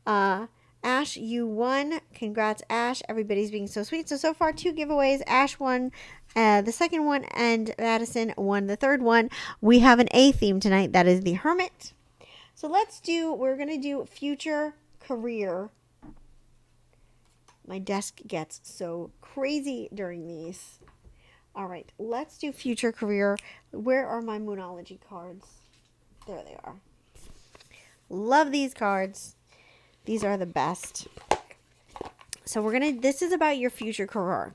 Uh, Ash, you won. Congrats, Ash. Everybody's being so sweet. So far, 2 giveaways. Ash won the second one, and Madison won the third one. We have an A theme tonight. That is the Hermit. So we're going to do future career. My desk gets so crazy during these. All right, let's do future career. Where are my Moonology cards? There they are. Love these cards. These are the best. So this is about your future career.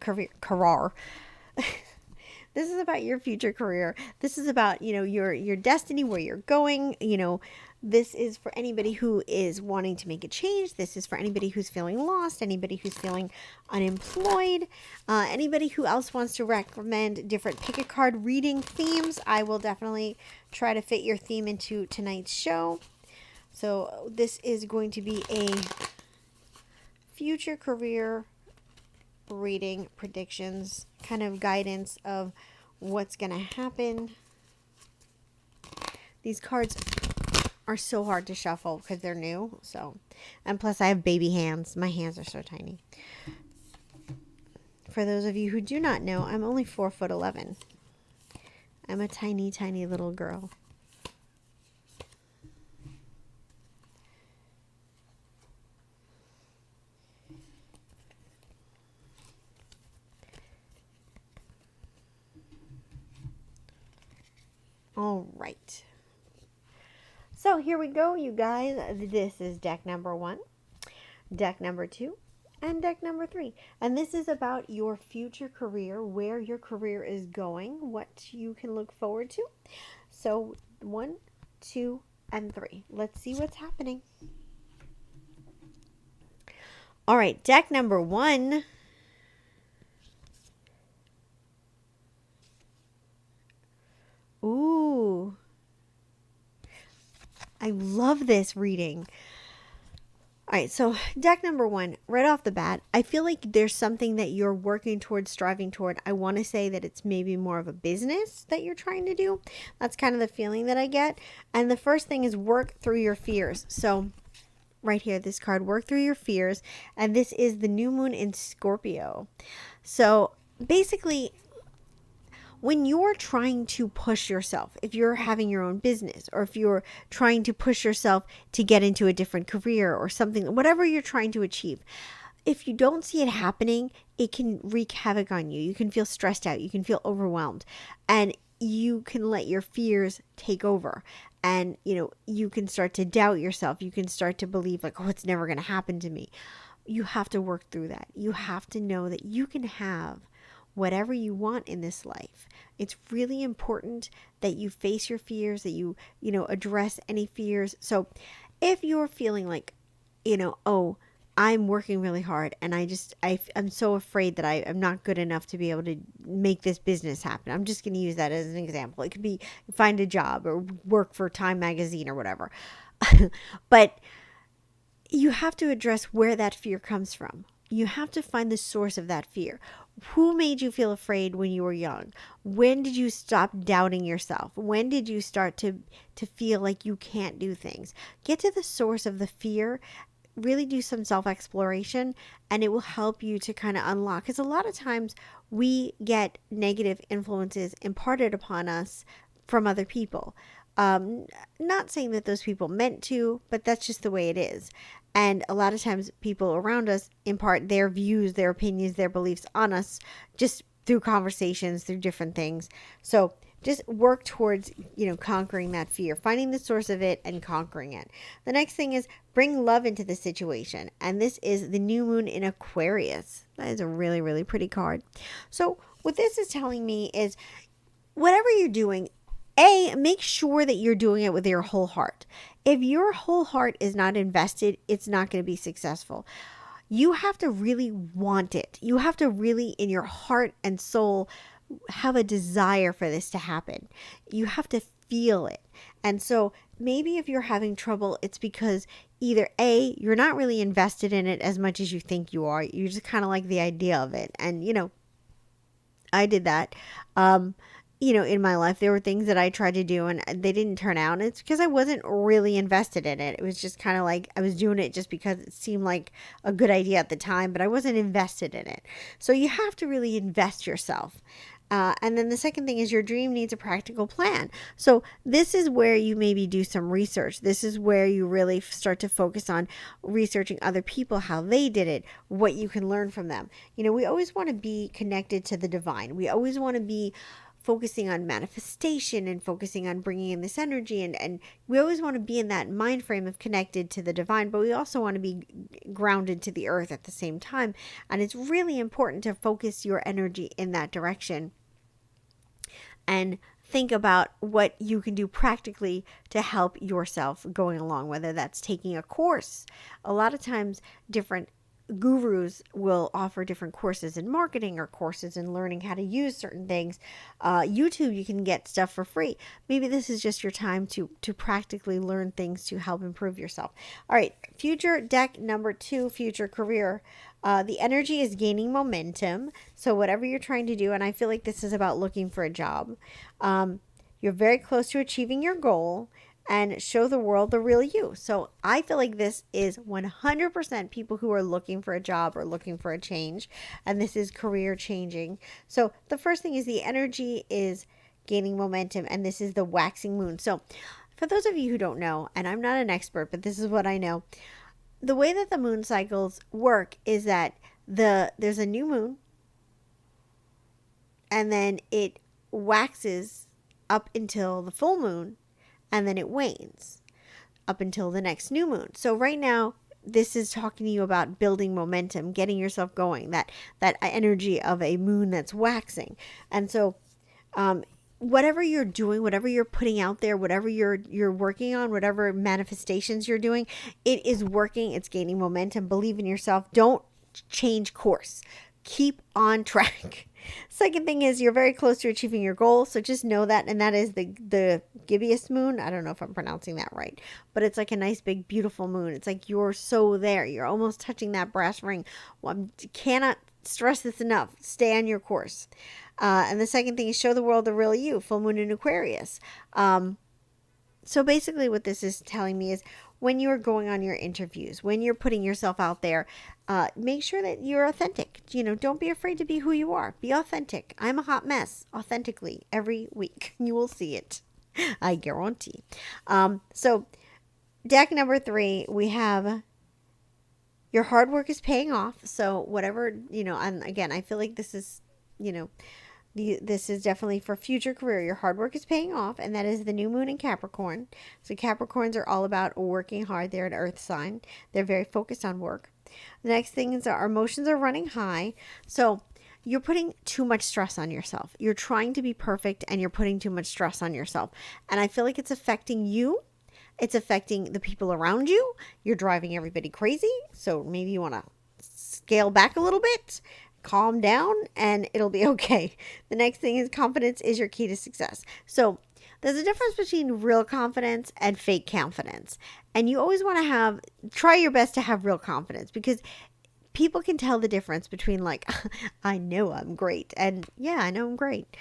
This is about your future career. This is about, your destiny, where you're going. This is for anybody who is wanting to make a change. This is for anybody who's feeling lost, anybody who's feeling unemployed, anybody who else wants to recommend different pick a card reading themes. I will definitely try to fit your theme into tonight's show. So this is going to be a future career reading predictions, kind of guidance of what's going to happen. These cards are so hard to shuffle because they're new. And plus I have baby hands. My hands are so tiny. For those of you who do not know, I'm only 4'11". I'm a tiny, tiny little girl. All right. So here we go, you guys. This is deck number 1, deck number 2, and deck number 3. And this is about your future career, where your career is going, what you can look forward to. So 1, 2, and 3. Let's see what's happening. All right, deck number 1. Ooh. I love this reading. All right, so deck number 1, right off the bat, I feel like there's something that you're working towards, striving toward. I want to say that it's maybe more of a business that you're trying to do. That's kind of the feeling that I get. And the first thing is work through your fears. So right here, this card, work through your fears. And this is the new moon in Scorpio. So basically, when you're trying to push yourself, if you're having your own business, or if you're trying to push yourself to get into a different career or something, whatever you're trying to achieve, if you don't see it happening, it can wreak havoc on you. You can feel stressed out. You can feel overwhelmed, and you can let your fears take over. And, you can start to doubt yourself. You can start to believe like, oh, it's never going to happen to me. You have to work through that. You have to know that you can have whatever you want in this life. It's really important that you face your fears, that you address any fears. So if you're feeling like, oh, I'm working really hard and I'm so afraid that I'm not good enough to be able to make this business happen. I'm just going to use that as an example. It could be find a job or work for Time Magazine or whatever. But you have to address where that fear comes from. You have to find the source of that fear. Who made you feel afraid when you were young? When did you stop doubting yourself? When did you start to feel like you can't do things? Get to the source of the fear. Really do some self-exploration, and it will help you to kind of unlock. Because a lot of times we get negative influences imparted upon us from other people. Um, Not saying that those people meant to, but that's just the way it is. And a lot of times, people around us impart their views, their opinions, their beliefs on us just through conversations, through different things. So just work towards, conquering that fear, finding the source of it and conquering it. The next thing is bring love into the situation. And this is the new moon in Aquarius. That is a really, really pretty card. So what this is telling me is whatever you're doing, make sure that you're doing it with your whole heart. If your whole heart is not invested, it's not going to be successful. You have to really want it. You have to really, in your heart and soul, have a desire for this to happen. You have to feel it. And so maybe if you're having trouble, it's because either A, you're not really invested in it as much as you think you are. You just kind of like the idea of it. And, I did that. In my life, there were things that I tried to do and they didn't turn out. And it's because I wasn't really invested in it. It was just kind of like I was doing it just because it seemed like a good idea at the time, but I wasn't invested in it. So you have to really invest yourself. And then the second thing is your dream needs a practical plan. So this is where you maybe do some research. This is where you really start to focus on researching other people, how they did it, what you can learn from them. We always want to be connected to the divine. We always want to be focusing on manifestation and focusing on bringing in this energy. And we always want to be in that mind frame of connected to the divine, but we also want to be grounded to the earth at the same time. And it's really important to focus your energy in that direction and think about what you can do practically to help yourself going along, whether that's taking a course. A lot of times different gurus will offer different courses in marketing or courses in learning how to use certain things. YouTube, you can get stuff for free. Maybe this is just your time to practically learn things to help improve yourself. All right, future deck number 2, future career. The energy is gaining momentum. So whatever you're trying to do, and I feel like this is about looking for a job. You're very close to achieving your goal and show the world the real you. So I feel like this is 100% people who are looking for a job or looking for a change. And this is career changing. So the first thing is the energy is gaining momentum. And this is the waxing moon. So for those of you who don't know, and I'm not an expert, but this is what I know. The way that the moon cycles work is that there's a new moon. And then it waxes up until the full moon. And then it wanes up until the next new moon. So right now, this is talking to you about building momentum, getting yourself going, that energy of a moon that's waxing. And so whatever you're doing, whatever you're putting out there, whatever you're working on, whatever manifestations you're doing, it is working. It's gaining momentum. Believe in yourself. Don't change course. Keep on track. Second thing is you're very close to achieving your goal. So just know that. And that is the gibbous moon. I don't know if I'm pronouncing that right, but it's like a nice big beautiful moon. It's like you're so there. You're almost touching that brass ring. Well, I cannot stress this enough. Stay on your course. And the second thing is show the world the real you. Full moon in Aquarius. So basically what this is telling me is when you're going on your interviews, when you're putting yourself out there, make sure that you're authentic. Don't be afraid to be who you are. Be authentic. I'm a hot mess authentically every week. You will see it. I guarantee. So deck number 3, we have your hard work is paying off. So whatever, and again, I feel like this is, this is definitely for future career. Your hard work is paying off, and that is the new moon in Capricorn. So Capricorns are all about working hard. They're an earth sign. They're very focused on work. The next thing is our emotions are running high. So you're putting too much stress on yourself. You're trying to be perfect, and you're putting too much stress on yourself. And I feel like it's affecting you. It's affecting the people around you. You're driving everybody crazy. So maybe you want to scale back a little bit. Calm down and it'll be okay. The next thing is confidence is your key to success. So there's a difference between real confidence and fake confidence. And you always want to try your best to have real confidence, because people can tell the difference between like, I know I'm great, and yeah, I know I'm great.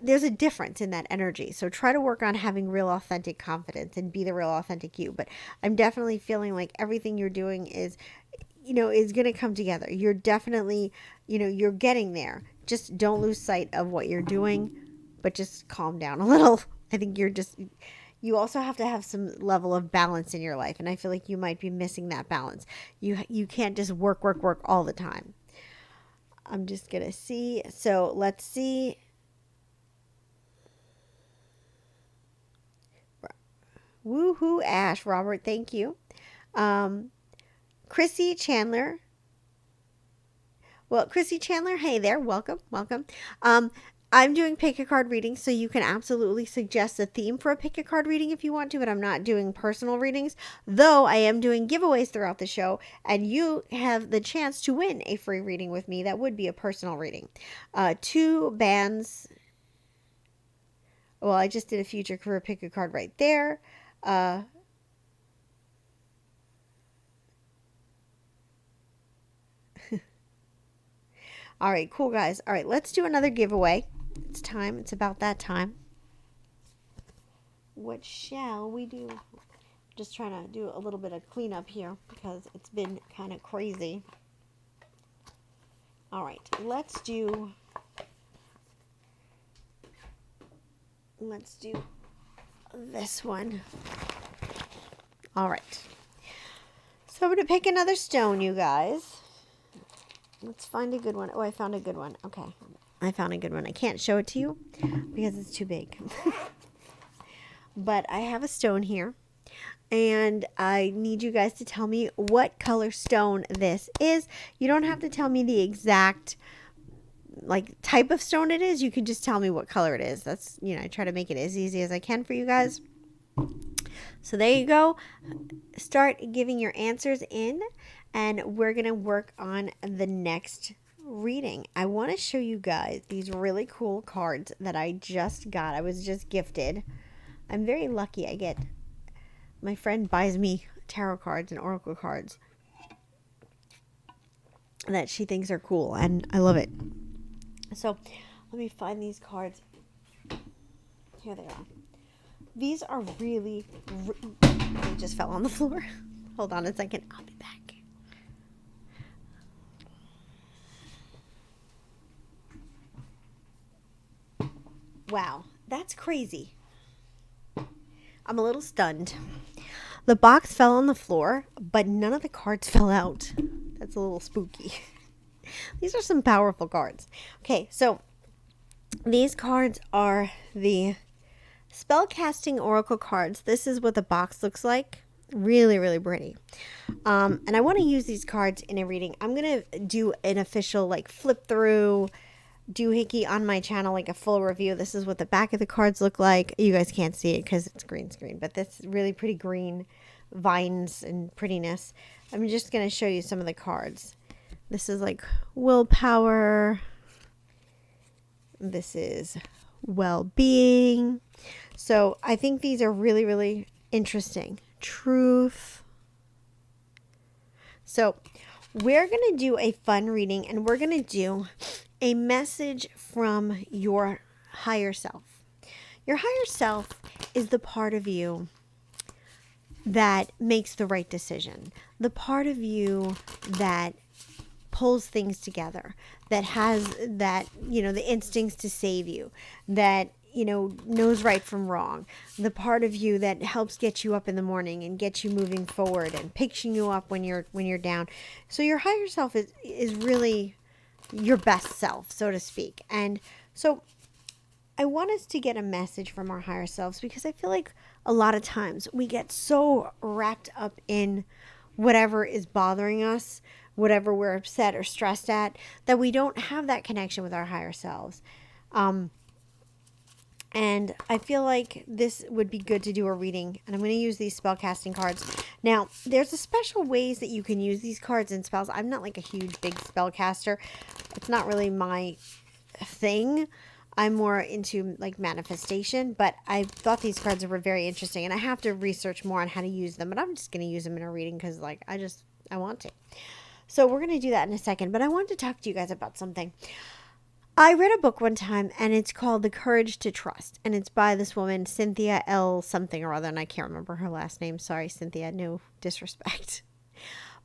There's a difference in that energy. So try to work on having real authentic confidence and be the real authentic you. But I'm definitely feeling like everything you're doing is going to come together. You're definitely, you're getting there. Just don't lose sight of what you're doing, but just calm down a little I think you also have to have some level of balance in your life, and I feel like you might be missing that balance. You can't just work all the time. I'm just going to see. So let's see. Woohoo, Ash. Robert, thank you. Chrissy Chandler. Well, Chrissy Chandler, hey there. Welcome. I'm doing pick a card readings, so you can absolutely suggest a theme for a pick a card reading if you want to, but I'm not doing personal readings, though I am doing giveaways throughout the show, and you have the chance to win a free reading with me. That would be a personal reading. 2 bands. Well, I just did a future career pick a card right there. All right, cool, guys. All right, let's do another giveaway. It's time. It's about that time. What shall we do? Just trying to do a little bit of cleanup here because it's been kind of crazy. All right, let's do this one. All right. So I'm going to pick another stone, you guys. Let's find a good one. Oh, I found a good one. Okay. I found a good one. I can't show it to you because it's too big. But I have a stone here. And I need you guys to tell me what color stone this is. You don't have to tell me the exact type of stone it is. You can just tell me what color it is. That's, I try to make it as easy as I can for you guys. So there you go. Start giving your answers in, and we're going to work on the next reading. I want to show you guys these really cool cards that I just got. I was just gifted. I'm very lucky. My friend buys me tarot cards and oracle cards that she thinks are cool, and I love it. So let me find these cards. Here they are. These are really, they just fell on the floor. Hold on a second. I'll be back. Wow, that's crazy. I'm a little stunned. The box fell on the floor, but none of the cards fell out. That's a little spooky. These are some powerful cards. Okay, so these cards are the spellcasting oracle cards. This is what the box looks like. Really, really pretty. And I want to use these cards in a reading. I'm going to do an official flip through doohickey on my channel, a full review. This is what the back of the cards look like. You guys can't see it because it's green screen, but this really pretty green vines and prettiness. I'm just going to show you some of the cards. This is willpower. This is well-being. So I think these are really, really interesting. Truth. So we're going to do a fun reading, and we're going to do a message from your higher self. Your higher self is the part of you that makes the right decision. The part of you that pulls things together, that has that, the instincts to save you, that, knows right from wrong. The part of you that helps get you up in the morning and get you moving forward and picks you up when you're down. So your higher self is really your best self, so to speak. And so I want us to get a message from our higher selves, because I feel like a lot of times we get so wrapped up in whatever is bothering us, whatever we're upset or stressed at, that we don't have that connection with our higher selves. And I feel like this would be good to do a reading. And I'm going to use these spellcasting cards. Now, there's a special ways that you can use these cards and spells. I'm not a huge, big spellcaster. It's not really my thing. I'm more into manifestation. But I thought these cards were very interesting. And I have to research more on how to use them. But I'm just going to use them in a reading because I want to. So we're going to do that in a second. But I wanted to talk to you guys about something. I read a book one time, and it's called The Courage to Trust, and it's by this woman, Cynthia L. something or other, and I can't remember her last name. Sorry, Cynthia, no disrespect.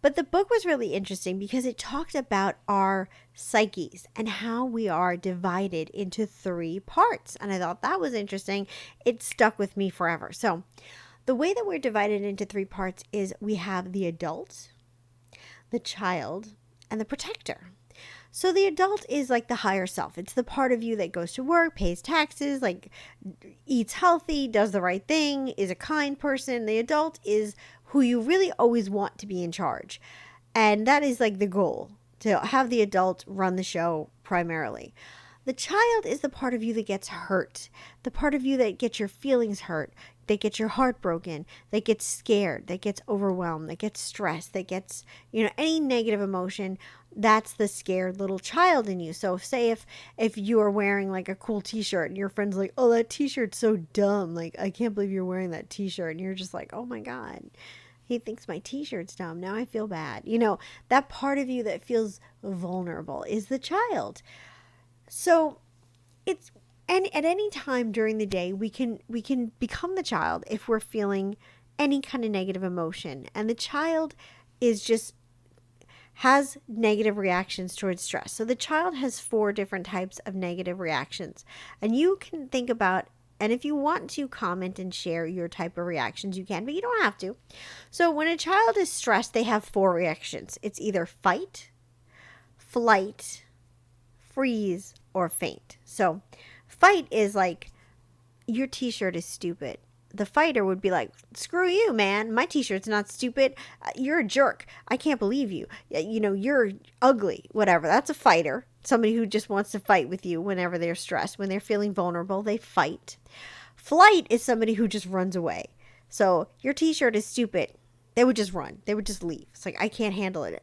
But the book was really interesting because it talked about our psyches and how we are divided into three parts. And I thought that was interesting. It stuck with me forever. So, the way that we're divided into three parts is we have the adult, the child, and the protector. So the adult is like the higher self. It's the part of you that goes to work, pays taxes, like eats healthy, does the right thing, is a kind person. The adult is who you really always want to be in charge. And that is like the goal, to have the adult run the show primarily. The child is the part of you that gets hurt, the part of you that gets your feelings hurt, that gets your heart broken, that gets scared, that gets overwhelmed, that gets stressed, that gets, any negative emotion. That's the scared little child in you. So say if you are wearing like a cool t-shirt and your friend's like, oh, that t-shirt's so dumb. Like, I can't believe you're wearing that t-shirt. And you're just like, oh my God, he thinks my t-shirt's dumb. Now I feel bad. That part of you that feels vulnerable is the child. So it's, and at any time during the day, we can become the child if we're feeling any kind of negative emotion. And the child is just has negative reactions towards stress. So the child has 4 different types of negative reactions. And you can think about, and if you want to comment and share your type of reactions, you can, but you don't have to. So when a child is stressed, they have 4 reactions. It's either fight, flight, freeze, or faint. So fight is like, your t-shirt is stupid. The fighter would be like, screw you, man. My t-shirt's not stupid. You're a jerk. I can't believe you. You're ugly. Whatever. That's a fighter. Somebody who just wants to fight with you whenever they're stressed. When they're feeling vulnerable, they fight. Flight is somebody who just runs away. So your t-shirt is stupid. They would just run. They would just leave. It's like, I can't handle it.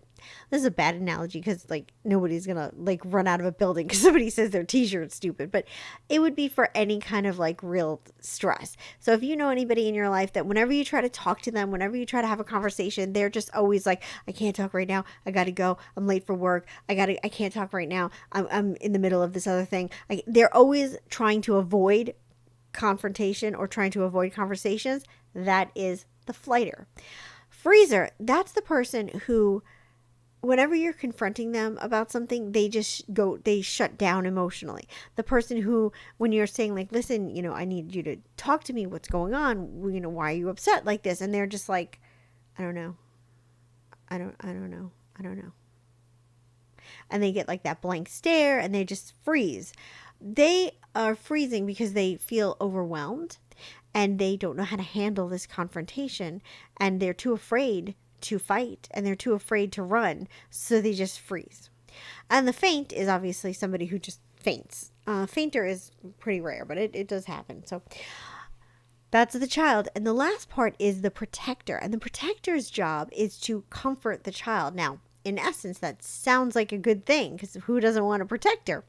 This is a bad analogy because like nobody's gonna like run out of a building because somebody says their t-shirt's stupid, but it would be for any kind of like real stress. So if you know anybody in your life that whenever you try to talk to them, whenever you try to have a conversation, they're just always like, I can't talk right now. I gotta go. I'm late for work. I can't talk right now. I'm in the middle of this other thing. They're always trying to avoid confrontation or trying to avoid conversations. That is the flighter. Freezer, that's the person who, whenever you're confronting them about something, they shut down emotionally. The person who, when you're saying like, listen, I need you to talk to me. What's going on? Why are you upset like this? And they're just like, I don't know. I don't know. And they get like that blank stare and they just freeze. They are freezing because they feel overwhelmed and they don't know how to handle this confrontation and they're too afraid to fight and they're too afraid to run, so they just freeze. And the faint is obviously somebody who just faints. Fainter is pretty rare, but it does happen. So that's the child. And the last part is the protector, and the protector's job is to comfort the child. Now, in essence, that sounds like a good thing because who doesn't want a protector?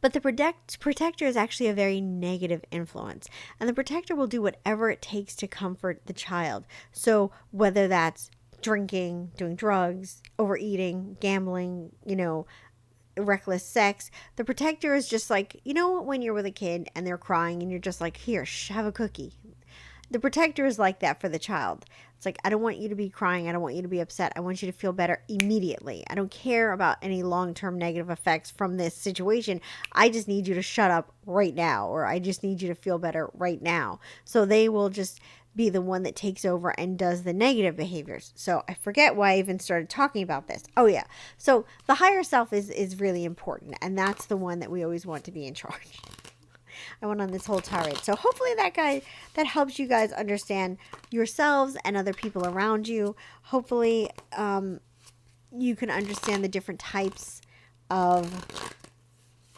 But the protector is actually a very negative influence. And the protector will do whatever it takes to comfort the child. So whether that's drinking, doing drugs, overeating, gambling, reckless sex, the protector is just like, when you're with a kid and they're crying and you're just like, here, have a cookie. The protector is like that for the child. It's like, I don't want you to be crying. I don't want you to be upset. I want you to feel better immediately. I don't care about any long-term negative effects from this situation. I just need you to shut up right now, or I just need you to feel better right now. So they will just be the one that takes over and does the negative behaviors. So I forget why I even started talking about this. Oh yeah. So the higher self is really important, and that's the one that we always want to be in charge. I went on this whole tirade. So hopefully that helps you guys understand yourselves and other people around you. Hopefully you can understand the different types of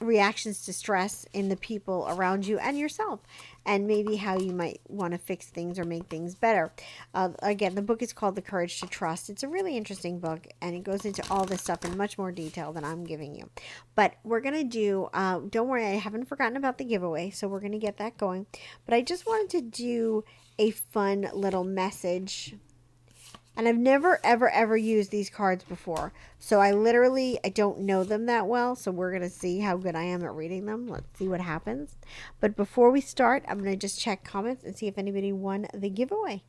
reactions to stress in the people around you and yourself, and maybe how you might want to fix things or make things better. Again, the book is called The Courage to Trust. It's a really interesting book, and it goes into all this stuff in much more detail than I'm giving you. But we're going to do, don't worry, I haven't forgotten about the giveaway, so we're going to get that going. But I just wanted to do a fun little message. And I've never, ever, ever used these cards before. So I don't know them that well. So we're going to see how good I am at reading them. Let's see what happens. But before we start, I'm going to just check comments and see if anybody won the giveaway.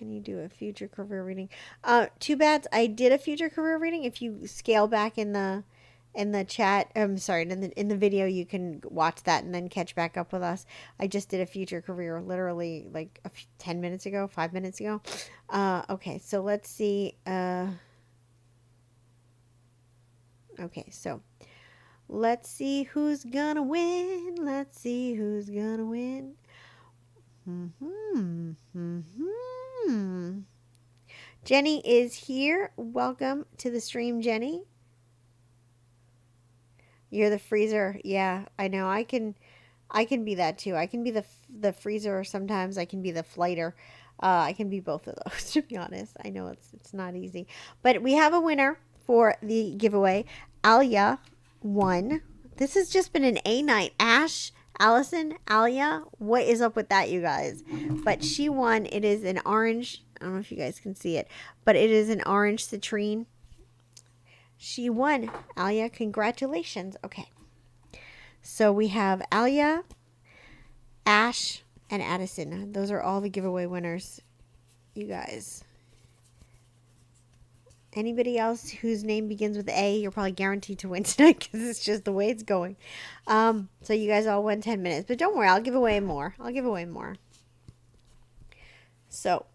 Can you do a future career reading? Too bad I did a future career reading. If you scale back in the chat, I'm sorry, in the video, you can watch that and then catch back up with us. I just did a future career literally like 10 minutes ago, 5 minutes ago. Okay, so let's see. Okay, so let's see who's gonna win. Let's see who's gonna win. Jenny is here. Welcome to the stream, Jenny. You're the freezer. Yeah, I know. I can be that too. I can be the freezer, or sometimes I can be the flighter. I can be both of those, to be honest. I know it's not easy. But we have a winner for the giveaway. Alia won. This has just been an A night. Ash, Allison, Alia, what is up with that, you guys? But she won. It is an orange. I don't know if you guys can see it, but it is an orange citrine. She won. Alia, congratulations. Okay. So we have Alia, Ash, and Addison. Those are all the giveaway winners, you guys. Anybody else whose name begins with A, you're probably guaranteed to win tonight because it's just the way it's going. So you guys all won 10 minutes. But don't worry, I'll give away more. So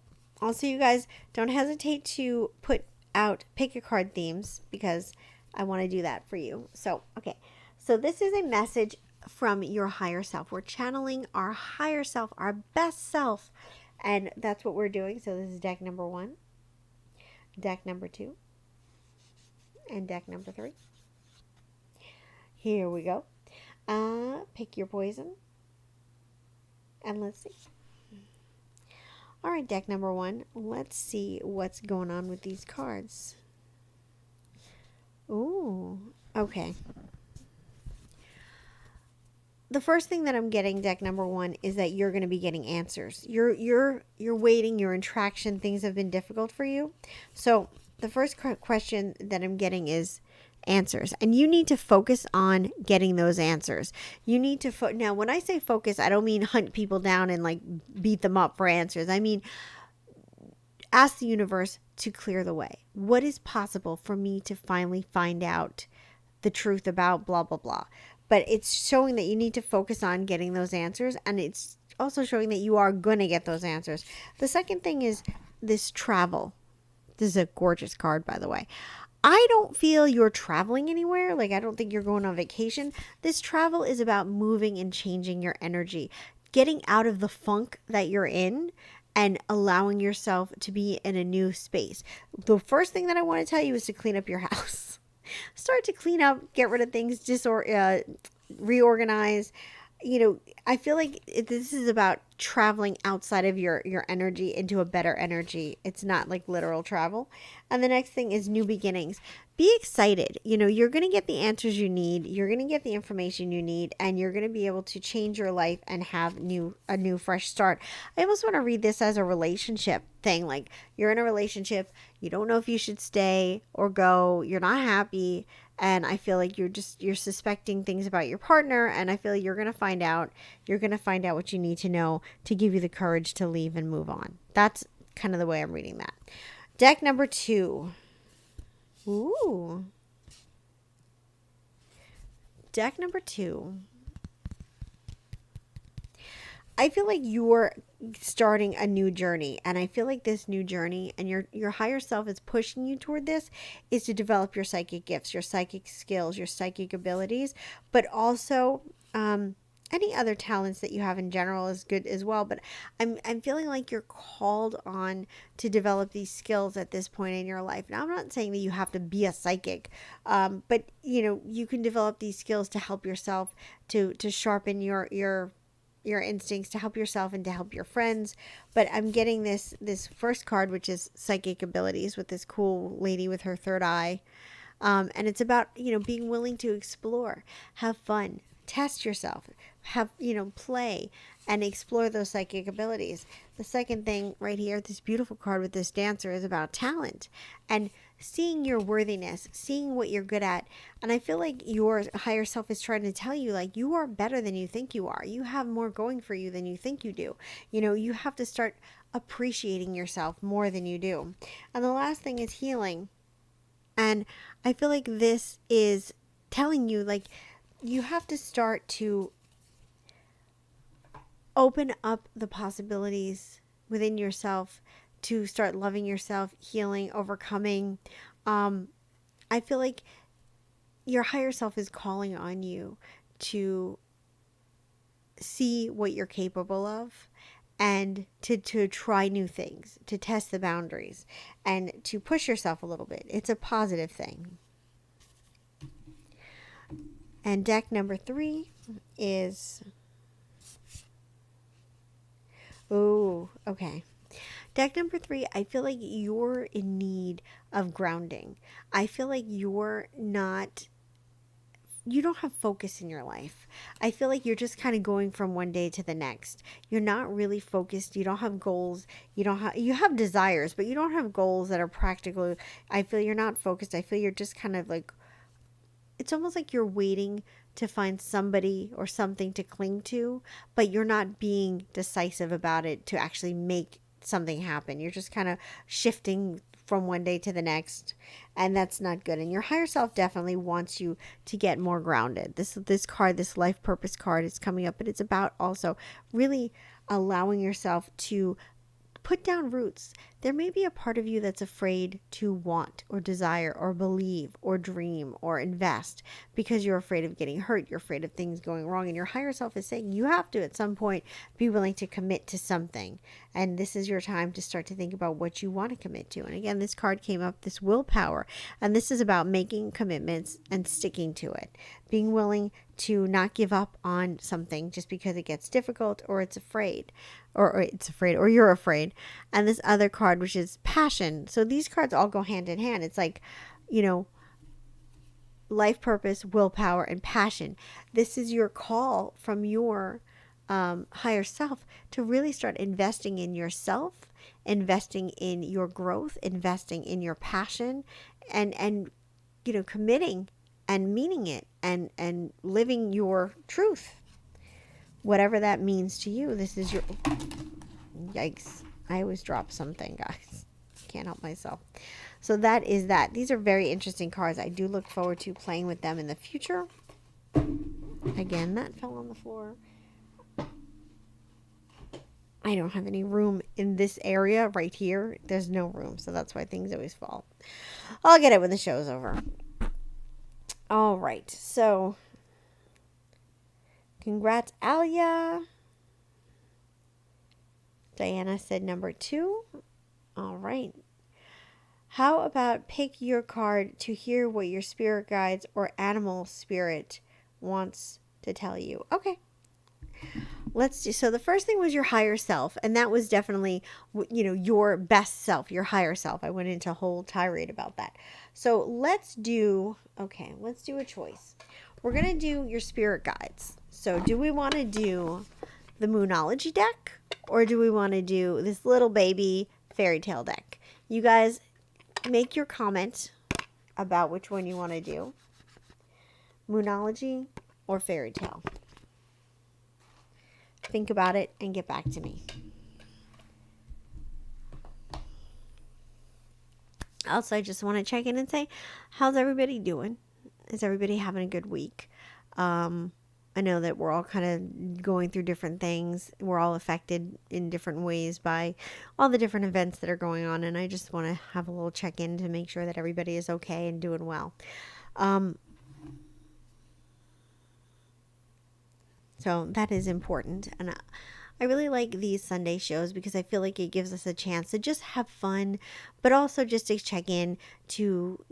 also, you guys, don't hesitate to put out pick a card themes because I want to do that for you. So, okay. So this is a message from your higher self. We're channeling our higher self, our best self. And that's what we're doing. So this is deck number 1. Deck number 2, and deck number 3. Here we go. Pick your poison, and let's see. All right, deck number 1. Let's see what's going on with these cards. Ooh, okay. The first thing that I'm getting, deck number 1, is that you're going to be getting answers. You're waiting. You're in traction. Things have been difficult for you. So the first question that I'm getting is answers, and you need to focus on getting those answers. You need to now. When I say focus, I don't mean hunt people down and like beat them up for answers. I mean ask the universe to clear the way. What is possible for me to finally find out the truth about blah blah blah? But it's showing that you need to focus on getting those answers. And it's also showing that you are going to get those answers. The second thing is this travel. This is a gorgeous card, by the way. I don't feel you're traveling anywhere. Like, I don't think you're going on vacation. This travel is about moving and changing your energy. Getting out of the funk that you're in and allowing yourself to be in a new space. The first thing that I want to tell you is to clean up your house. Start to clean up, get rid of things, reorganize. You know, I feel like this is about traveling outside of your energy into a better energy. It's not like literal travel. And the next thing is new beginnings. Be excited. You know, you're going to get the answers you need. You're going to get the information you need, and you're going to be able to change your life and have a new fresh start. I almost want to read this as a relationship thing. Like, you're in a relationship, you don't know if you should stay or go, you're not happy, and I feel like you're suspecting things about your partner, and I feel like you're going to find out what you need to know to give you the courage to leave and move on. That's kind of the way I'm reading that. Deck number 2. Ooh. Deck number 2. I feel like you're starting a new journey, and I feel like this new journey and your higher self is pushing you toward this is to develop your psychic gifts, your psychic skills, your psychic abilities, but also any other talents that you have in general is good as well. But I'm feeling like you're called on to develop these skills at this point in your life. Now, I'm not saying that you have to be a psychic, but you know, you can develop these skills to help yourself, to sharpen your instincts, to help yourself and to help your friends. But I'm getting this first card, which is psychic abilities, with this cool lady with her third eye. And it's about, you know, being willing to explore, have fun, test yourself, have, you know, play and explore those psychic abilities. The second thing right here, this beautiful card with this dancer, is about talent and seeing your worthiness, seeing what you're good at. And I feel like your higher self is trying to tell you, like, you are better than you think you are. You have more going for you than you think you do. You know, you have to start appreciating yourself more than you do. And the last thing is healing. And I feel like this is telling you, like, you have to start to open up the possibilities within yourself to start loving yourself, healing, overcoming. I feel like your higher self is calling on you to see what you're capable of and to try new things, to test the boundaries, and to push yourself a little bit. It's a positive thing. And deck number 3 is... Oh, okay. Deck number 3, I feel like you're in need of grounding. I feel like you don't have focus in your life. I feel like you're just kind of going from one day to the next. You're not really focused. You don't have goals. You have desires, but you don't have goals that are practical. I feel you're not focused. I feel you're just kind of like, it's almost like you're waiting to find somebody or something to cling to, but you're not being decisive about it to actually make something happen. You're just kind of shifting from one day to the next, and that's not good. And your higher self definitely wants you to get more grounded. This card, this life purpose card, is coming up, but it's about also really allowing yourself to put down roots. There may be a part of you that's afraid to want or desire or believe or dream or invest because you're afraid of getting hurt. You're afraid of things going wrong. And your higher self is saying you have to, at some point, be willing to commit to something. And this is your time to start to think about what you want to commit to. And again, this card came up, this willpower. And this is about making commitments and sticking to it. Being willing to not give up on something just because it gets difficult or it's afraid. Or you're afraid. And this other card, which is passion. So these cards all go hand in hand. It's like, life purpose, willpower, and passion. This is your call from your higher self to really start investing in yourself, investing in your growth, investing in your passion, and committing and meaning it, and living your truth. Whatever that means to you, this is your... Yikes. I always drop something, guys. Can't help myself. So that is that. These are very interesting cards. I do look forward to playing with them in the future. Again, that fell on the floor. I don't have any room in this area right here. There's no room, so that's why things always fall. I'll get it when the show's over. All right, so... Congrats, Alia. Diana said number 2. All right. How about pick your card to hear what your spirit guides or animal spirit wants to tell you? Okay. Let's do. So the first thing was your higher self, and that was definitely, your best self, your higher self. I went into a whole tirade about that. So let's do a choice. We're going to do your spirit guides. So do we want to do the Moonology deck, or do we want to do this little baby fairy tale deck? You guys make your comment about which one you want to do. Moonology or fairy tale. Think about it and get back to me. Also, I just want to check in and say, how's everybody doing? Is everybody having a good week? I know that we're all kind of going through different things. We're all affected in different ways by all the different events that are going on. And I just want to have a little check-in to make sure that everybody is okay and doing well. So that is important. And I really like these Sunday shows because I feel like it gives us a chance to just have fun, but also just to check in to,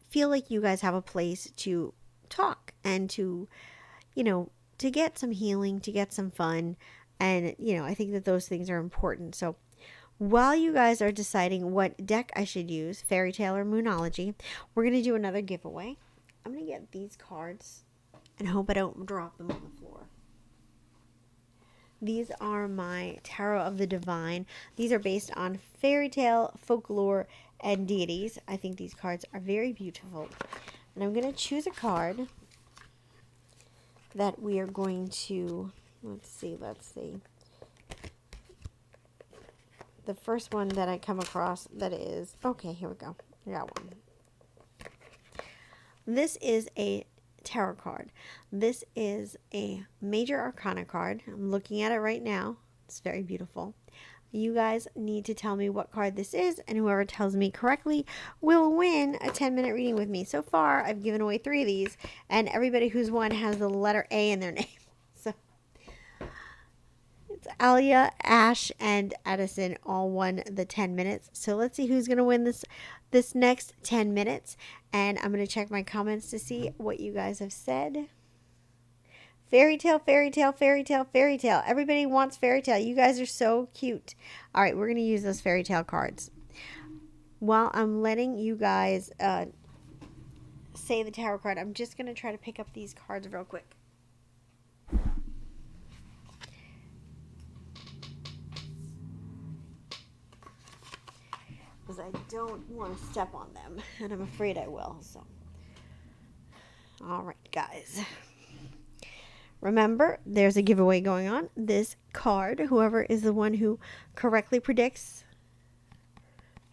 feel like you guys have a place to talk and to get some healing, to get some fun. And, I think that those things are important. So while you guys are deciding what deck I should use, Fairy Tale or Moonology, we're going to do another giveaway. I'm going to get these cards and hope I don't drop them on the floor. These are my Tarot of the Divine. These are based on fairy tale, folklore, and deities. I think these cards are very beautiful. And I'm going to choose a card that we are going to, let's see. the first one that I come across that is, okay, here we go. I got one. This is a tarot card. This is a major arcana card. I'm looking at it right now. It's very beautiful. You guys need to tell me what card this is, and whoever tells me correctly will win a 10-minute reading with me. So far, I've given away 3 of these, and everybody who's won has the letter A in their name. So it's Alia, Ash, and Addison all won the 10 minutes. So let's see who's going to win this next 10 minutes, and I'm going to check my comments to see what you guys have said. Fairy tale, fairy tale, fairy tale, fairy tale. Everybody wants fairy tale. You guys are so cute. All right, we're going to use those fairy tale cards. While I'm letting you guys say the tarot card, I'm just going to try to pick up these cards real quick. Because I don't want to step on them, and I'm afraid I will. So, all right, guys. Remember, there's a giveaway going on. This card, whoever is the one who correctly predicts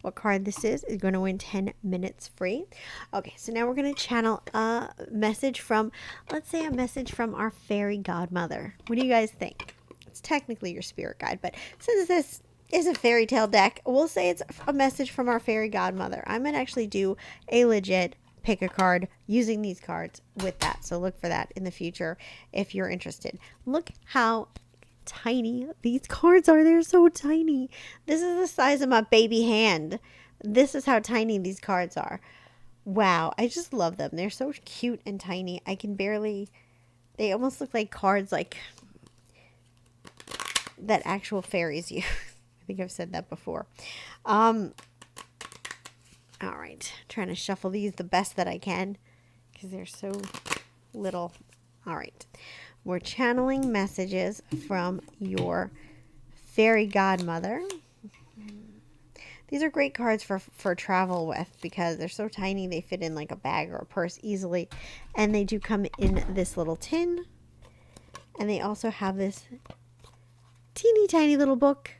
what card this is going to win 10 minutes free. Okay, so now we're going to channel a message from, let's say a message from our fairy godmother. What do you guys think? It's technically your spirit guide, but since this is a fairy tale deck, we'll say it's a message from our fairy godmother. I might actually do a legit pick a card using these cards with that. So look for that in the future if you're interested. Look how tiny these cards are. They're so tiny. This is the size of my baby hand. This is how tiny these cards are. Wow. I just love them. They're so cute and tiny. I can barely, they almost look like cards like that actual fairies use. I think I've said that before. All right, trying to shuffle these the best that I can because they're so little. All right, we're channeling messages from your fairy godmother. These are great cards for travel with because they're so tiny. They fit in like a bag or a purse easily. And they do come in this little tin. And they also have this teeny tiny little book.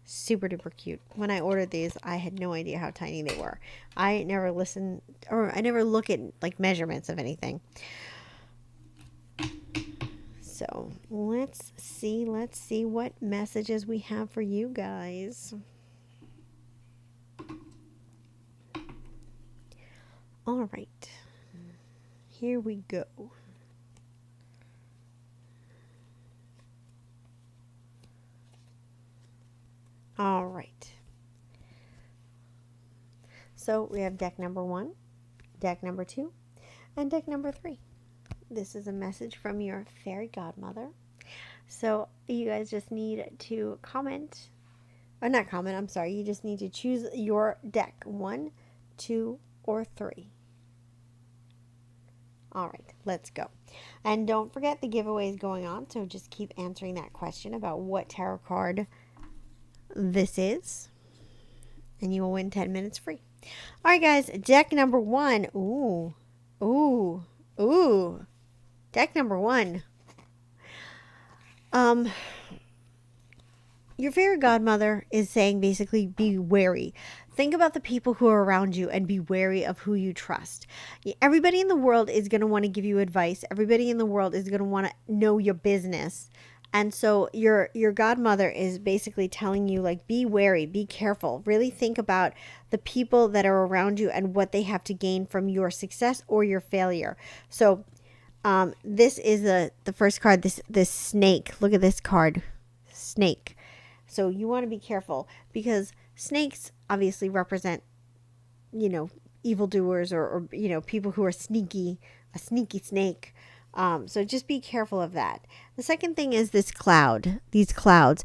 Super duper cute. When I ordered these, I had no idea how tiny they were. I never listened, or I never look at like measurements of anything. So let's see what messages we have for you guys. All right, here we go. All right. So we have deck number 1, deck number 2, and deck number 3. This is a message from your fairy godmother. So you guys just need to comment. Or not comment, I'm sorry. You just need to choose your deck 1, 2, or 3. All right, let's go. And don't forget the giveaway is going on. So just keep answering that question about what tarot card this is, and you will win 10 minutes free. All right, guys, deck number 1. Ooh. Deck number 1. Your fairy godmother is saying basically be wary. Think about the people who are around you and be wary of who you trust. Everybody in the world is going to want to give you advice. Everybody in the world is going to want to know your business. And so your godmother is basically telling you, like, be wary, be careful. Really think about the people that are around you and what they have to gain from your success or your failure. So this is the first card, this snake. Look at this card, snake. So you want to be careful because snakes obviously represent, evildoers or people who are sneaky, a sneaky snake. So just be careful of that. The second thing is this cloud, these clouds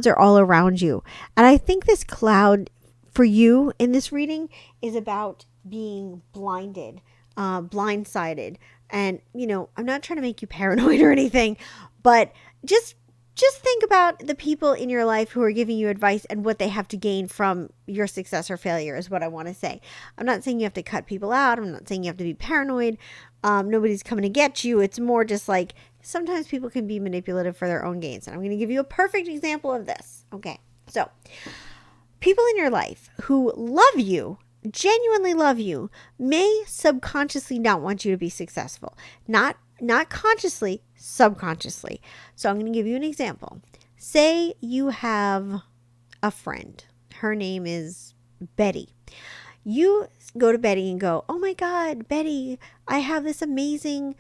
are all around you. And I think this cloud for you in this reading is about being blinded, blindsided. And, I'm not trying to make you paranoid or anything, but just think about the people in your life who are giving you advice and what they have to gain from your success or failure is what I want to say. I'm not saying you have to cut people out. I'm not saying you have to be paranoid. Nobody's coming to get you. It's more just like sometimes people can be manipulative for their own gains. And I'm going to give you a perfect example of this. Okay. So, people in your life who love you, genuinely love you, may subconsciously not want you to be successful. Not consciously, subconsciously. So I'm going to give you an example. Say you have a friend. Her name is Betty. You go to Betty and go, "Oh my God, Betty, I have this amazing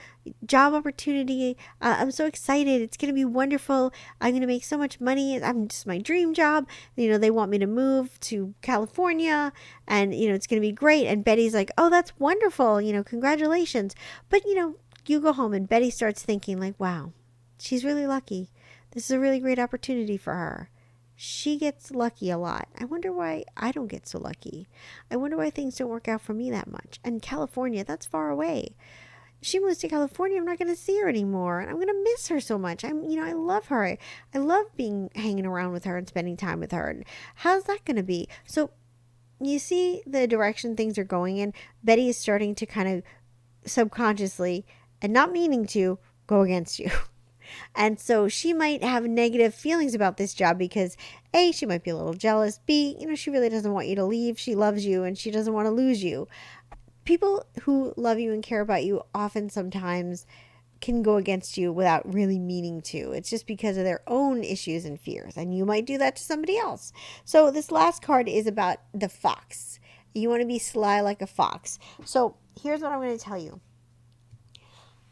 job opportunity. I'm so excited. It's going to be wonderful. I'm going to make so much money. I'm just my dream job. They want me to move to California and, it's going to be great." And Betty's like, "Oh, that's wonderful. Congratulations." But, you go home and Betty starts thinking like, "Wow, she's really lucky. This is a really great opportunity for her. She gets lucky a lot. I wonder why I don't get so lucky. I wonder why things don't work out for me that much. And California, that's far away. She moves to California, I'm not going to see her anymore. And I'm going to miss her so much. I love her. I love hanging around with her and spending time with her. And how's that going to be?" So you see the direction things are going in. Betty is starting to kind of subconsciously and not meaning to go against you. And so she might have negative feelings about this job because A, she might be a little jealous. B, she really doesn't want you to leave. She loves you and she doesn't want to lose you. People who love you and care about you often sometimes can go against you without really meaning to. It's just because of their own issues and fears. And you might do that to somebody else. So this last card is about the fox. You want to be sly like a fox. So here's what I'm going to tell you.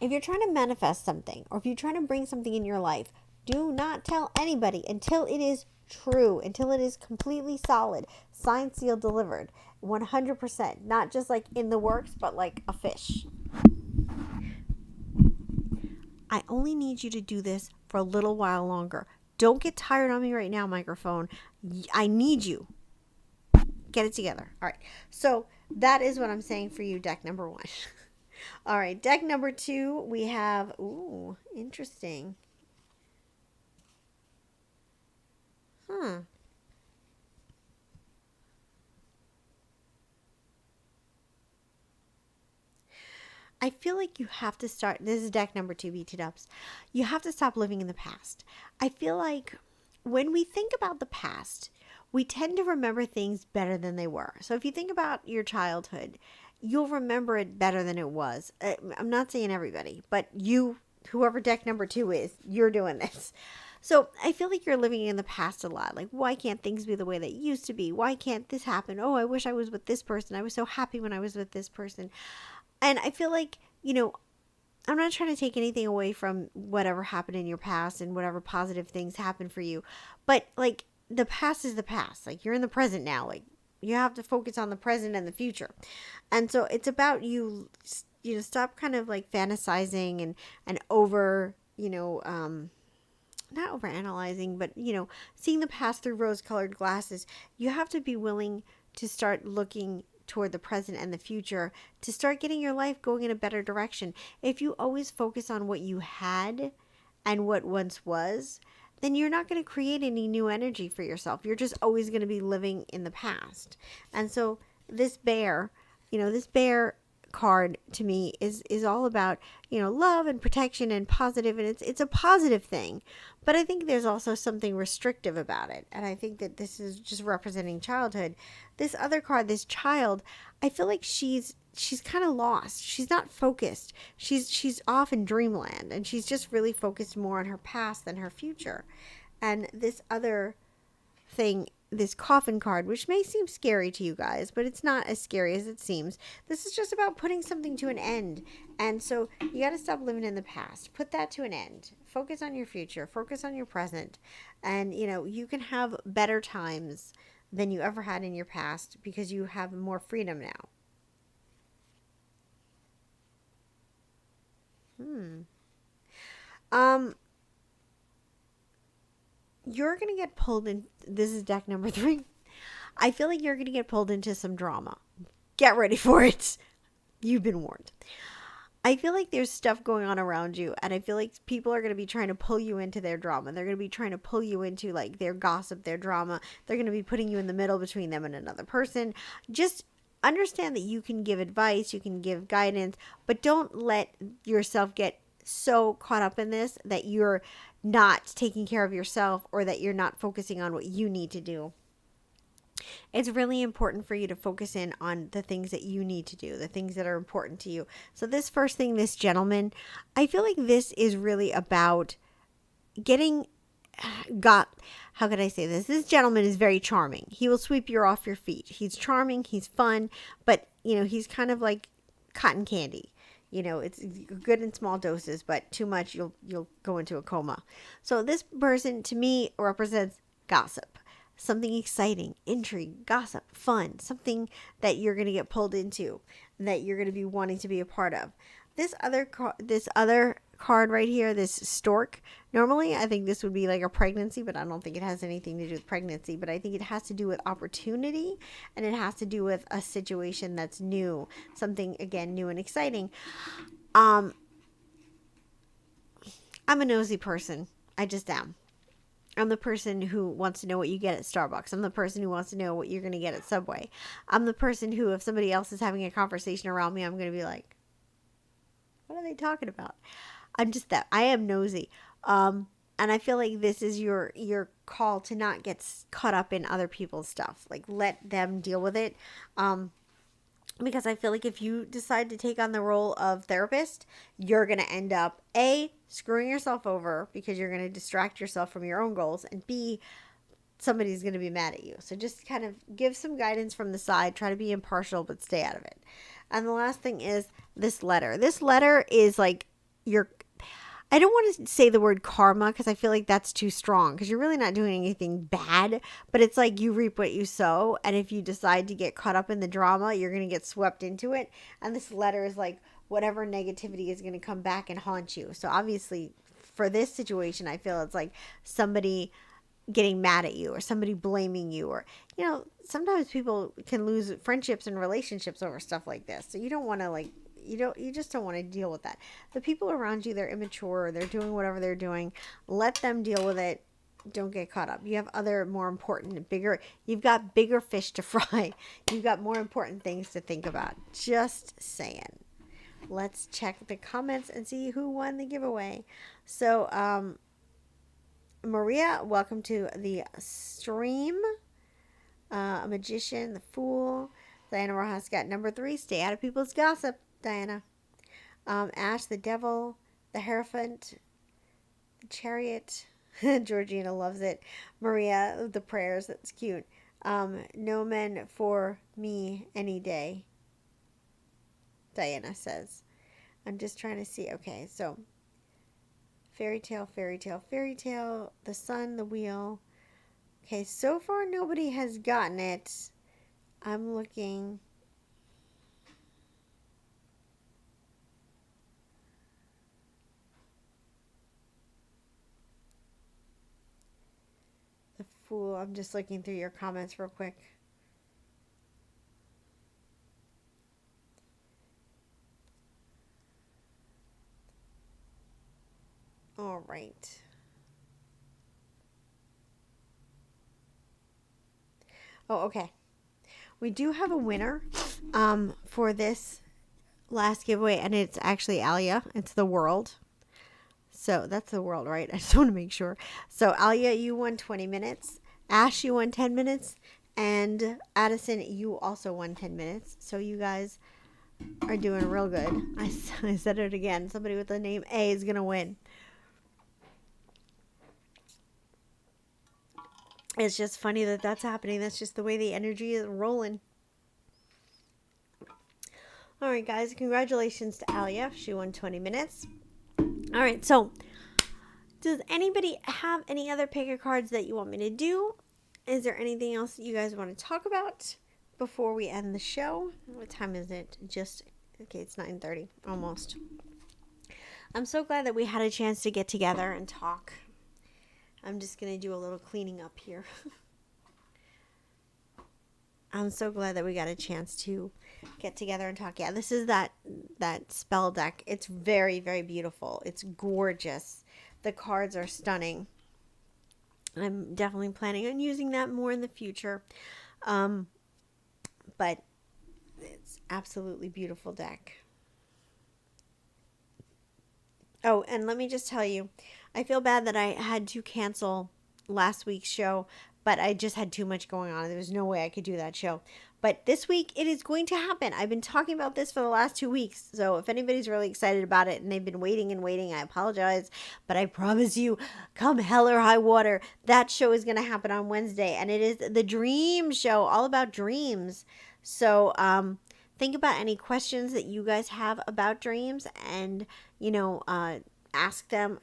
If you're trying to manifest something or if you're trying to bring something in your life, do not tell anybody until it is true, until it is completely solid, signed, sealed, delivered, 100%. Not just like in the works, but like a fish. I only need you to do this for a little while longer. Don't get tired on me right now, microphone. I need you. Get it together. All right. So that is what I'm saying for you, deck number 1. All right, deck number 2, we have, ooh, interesting. I feel like you have to start, this is deck number 2, BT Dubs. You have to stop living in the past. I feel like when we think about the past, we tend to remember things better than they were. So if you think about your childhood, you'll remember it better than it was. I'm not saying everybody, but you, whoever deck number 2 is, you're doing this. So I feel like you're living in the past a lot. Like, why can't things be the way they used to be? Why can't this happen? Oh, I wish I was with this person. I was so happy when I was with this person. And I feel like, I'm not trying to take anything away from whatever happened in your past and whatever positive things happened for you. But like, the past is the past. Like, you're in the present now. Like, you have to focus on the present and the future. And so it's about you stop kind of like fantasizing and over, not over analyzing, but, seeing the past through rose colored glasses. You have to be willing to start looking toward the present and the future to start getting your life going in a better direction. If you always focus on what you had and what once was, then you're not going to create any new energy for yourself. You're just always going to be living in the past. And so this bear, this bear card to me is all about, love and protection and positive, and it's a positive thing. But I think there's also something restrictive about it. And I think that this is just representing childhood. This other card, this child, I feel like she's kind of lost. She's not focused. She's off in dreamland, and she's just really focused more on her past than her future. And this other thing, this coffin card, which may seem scary to you guys, but it's not as scary as it seems. This is just about putting something to an end. And so you got to stop living in the past. Put that to an end. Focus on your future. Focus on your present. And, you can have better times than you ever had in your past because you have more freedom now. You're going to get pulled in. This is deck number 3. I feel like you're going to get pulled into some drama. Get ready for it. You've been warned. I feel like there's stuff going on around you, and I feel like people are going to be trying to pull you into their drama. They're going to be trying to pull you into like their gossip, their drama. They're going to be putting you in the middle between them and another person. Just understand that you can give advice, you can give guidance, but don't let yourself get so caught up in this that you're not taking care of yourself or that you're not focusing on what you need to do. It's really important for you to focus in on the things that you need to do, the things that are important to you. So this first thing, this gentleman, I feel like this is really about getting got how could I say this? This gentleman is very charming. He will sweep you off your feet. He's charming, he's fun, but he's kind of like cotton candy. It's good in small doses, but too much you'll go into a coma. So this person to me represents gossip. Something exciting, intrigue, gossip, fun, something that you're going to get pulled into, that you're going to be wanting to be a part of. This other card right here, this stork, normally I think this would be like a pregnancy, but I don't think it has anything to do with pregnancy, but I think it has to do with opportunity, and it has to do with a situation that's new, something again new and exciting. I'm a nosy person. I just am. I'm the person who wants to know what you get at Starbucks. I'm the person who wants to know what you're going to get at Subway. I'm the person who, if somebody else is having a conversation around me, I'm going to be like, what are they talking about? I'm just that. I am nosy. And I feel like this is your call to not get caught up in other people's stuff. Like, let them deal with it. Because I feel like if you decide to take on the role of therapist, you're going to end up A, screwing yourself over because you're going to distract yourself from your own goals, and B, somebody's going to be mad at you. So just kind of give some guidance from the side, try to be impartial, but stay out of it. And the last thing is this letter. This letter is like I don't want to say the word karma because I feel like that's too strong, because you're really not doing anything bad, but it's like you reap what you sow. And if you decide to get caught up in the drama, you're going to get swept into it. And this letter is like whatever negativity is going to come back and haunt you. So obviously for this situation, I feel it's like somebody getting mad at you or somebody blaming you, or sometimes people can lose friendships and relationships over stuff like this. So you don't want to you just don't want to deal with that. The people around you, they're immature, they're doing whatever they're doing. Let them deal with it. Don't get caught up. You have other more important, you've got bigger fish to fry. You've got more important things to think about. Just saying. Let's check the comments and see who won the giveaway. So, Maria, welcome to the stream. A magician, the fool. Diana Rojas got number 3. Stay out of people's gossip, Diana. Ash, the devil. The Hierophant. The Chariot. Georgina loves it. Maria, the prayers. That's cute. No men for me any day, Diana says. I'm just trying to see. Okay, so fairy tale, fairy tale, fairy tale. The sun, the wheel. Okay, so far nobody has gotten it. I'm looking. The fool. I'm just looking through your comments real quick. All right. Oh, okay. We do have a winner for this last giveaway, and it's actually Alia. It's the world. So that's the world, right? I just want to make sure. So Alia, you won 20 minutes. Ash, you won 10 minutes. And Addison, you also won 10 minutes. So you guys are doing real good. I said it again. Somebody with the name A is going to win. It's just funny that that's happening. That's just the way the energy is rolling. All right, guys. Congratulations to Alia. She won 20 minutes. All right. So, does anybody have any other pick-a cards that you want me to do? Is there anything else that you guys want to talk about before we end the show? What time is it? Okay, it's 9:30. Almost. I'm so glad that we had a chance to get together and talk. I'm just going to do a little cleaning up here. I'm so glad that we got a chance to get together and talk. Yeah, this is that spell deck. It's very, very beautiful. It's gorgeous. The cards are stunning. I'm definitely planning on using that more in the future. But it's absolutely beautiful deck. Oh, and let me just tell you, I feel bad that I had to cancel last week's show, but I just had too much going on. There was no way I could do that show. But this week it is going to happen. I've been talking about this for the last 2 weeks. So if anybody's really excited about it and they've been waiting and waiting, I apologize. But I promise you, come hell or high water, that show is going to happen on Wednesday. And it is the Dream Show, all about dreams. So, think about any questions that you guys have about dreams and, ask them,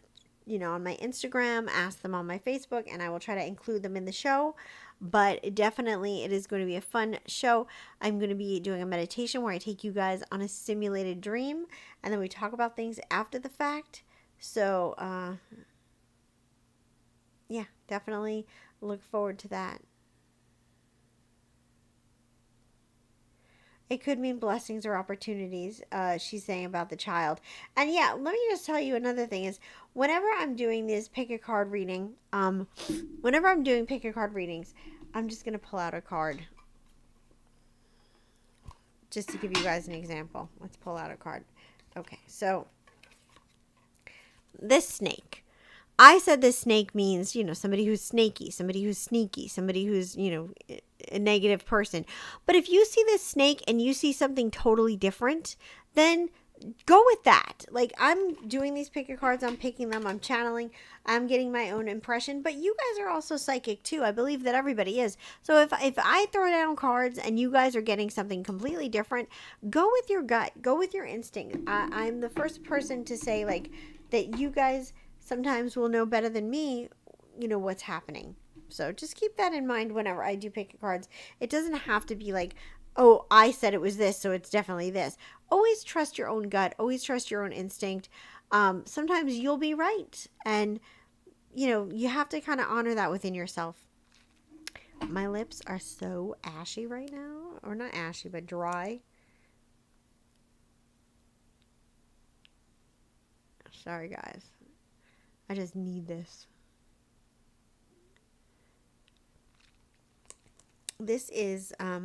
on my Instagram, ask them on my Facebook, and I will try to include them in the show. But definitely, it is going to be a fun show. I'm going to be doing a meditation where I take you guys on a simulated dream, and then we talk about things after the fact. So, yeah, definitely look forward to that. It could mean blessings or opportunities, she's saying about the child. And yeah, let me just tell you another thing is whenever I'm doing this pick a card reading, whenever I'm doing pick a card readings, I'm just going to pull out a card just to give you guys an example. Let's pull out a card. Okay, so this snake. I said this snake means, somebody who's snaky, somebody who's sneaky, somebody who's, a negative person. But if you see this snake and you see something totally different, then go with that. Like, I'm doing these picker cards, I'm picking them, I'm channeling, I'm getting my own impression. But you guys are also psychic too. I believe that everybody is. So if I throw down cards and you guys are getting something completely different, go with your gut, go with your instinct. I'm the first person to say, like, that you guys sometimes will know better than me, what's happening. So just keep that in mind whenever I do pick cards. It doesn't have to be like, oh, I said it was this, so it's definitely this. Always trust your own gut. Always trust your own instinct. Sometimes you'll be right. And, you have to kind of honor that within yourself. My lips are so ashy right now. Or not ashy, but dry. Sorry, guys. I just need this. This is, I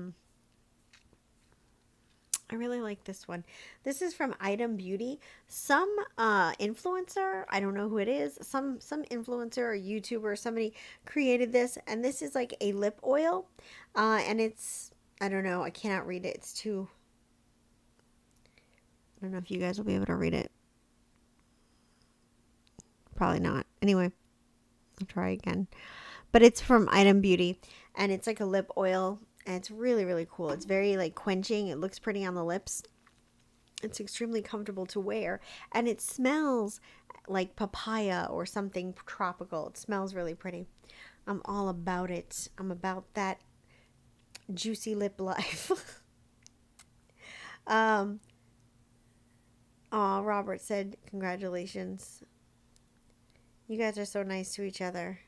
really like this one. This is from Item Beauty. Some influencer, I don't know who it is, some influencer or YouTuber, somebody created this, and this is like a lip oil, and it's, I don't know, I cannot read it. It's too, I don't know if you guys will be able to read it. Probably not. Anyway, I'll try again. But it's from Item Beauty, and it's like a lip oil, and it's really, really cool. It's very like quenching. It looks pretty on the lips. It's extremely comfortable to wear, and it smells like papaya or something tropical. It smells really pretty. I'm all about it. I'm about that juicy lip life. um, Robert said, congratulations. You guys are so nice to each other.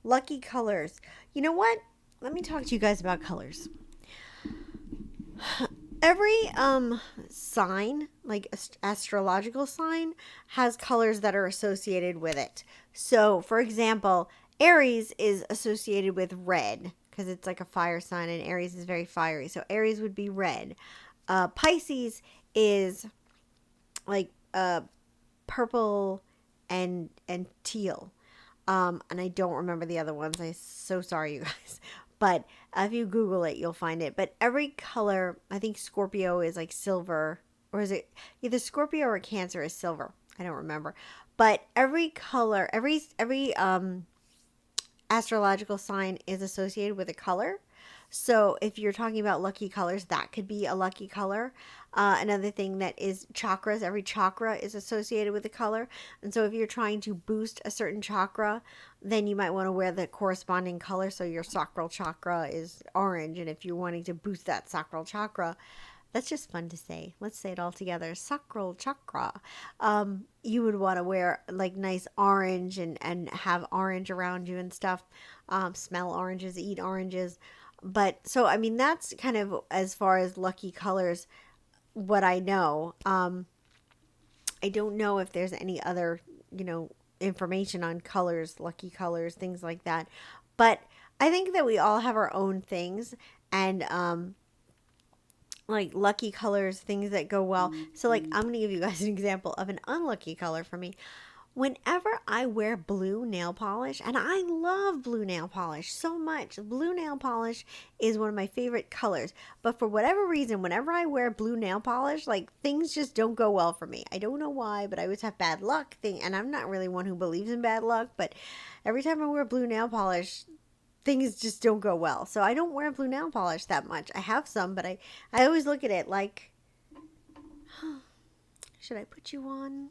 Lucky colors. You know what? Let me talk to you guys about colors. Every sign, like astrological sign, has colors that are associated with it. So, for example, Aries is associated with red because it's like a fire sign, and Aries is very fiery. So Aries would be red. Pisces is like purple and teal. And I don't remember the other ones. I'm so sorry, you guys. But if you Google it, you'll find it. But every color, I think Scorpio is like silver. Or is it either Scorpio or Cancer is silver? I don't remember. But every color, every astrological sign is associated with a color. So if you're talking about lucky colors, that could be a lucky color. Another thing that is chakras, every chakra is associated with a color. And so if you're trying to boost a certain chakra, then you might want to wear the corresponding color. So your sacral chakra is orange. And if you're wanting to boost that sacral chakra, that's just fun to say. Let's say it all together. Sacral chakra. You would want to wear like nice orange and have orange around you and stuff. Smell oranges, eat oranges. But so, I mean, that's kind of as far as lucky colors, what I know. I don't know if there's any other, information on colors, lucky colors, things like that. But I think that we all have our own things. And, like lucky colors, things that go well. So like I'm going to give you guys an example of an unlucky color for me. Whenever I wear blue nail polish, and I love blue nail polish so much, blue nail polish is one of my favorite colors. But for whatever reason, whenever I wear blue nail polish, like things just don't go well for me. I don't know why, but I always have bad luck thing. And I'm not really one who believes in bad luck, but every time I wear blue nail polish, things just don't go well. So I don't wear blue nail polish that much. I have some, but I always look at it like, should I put you on?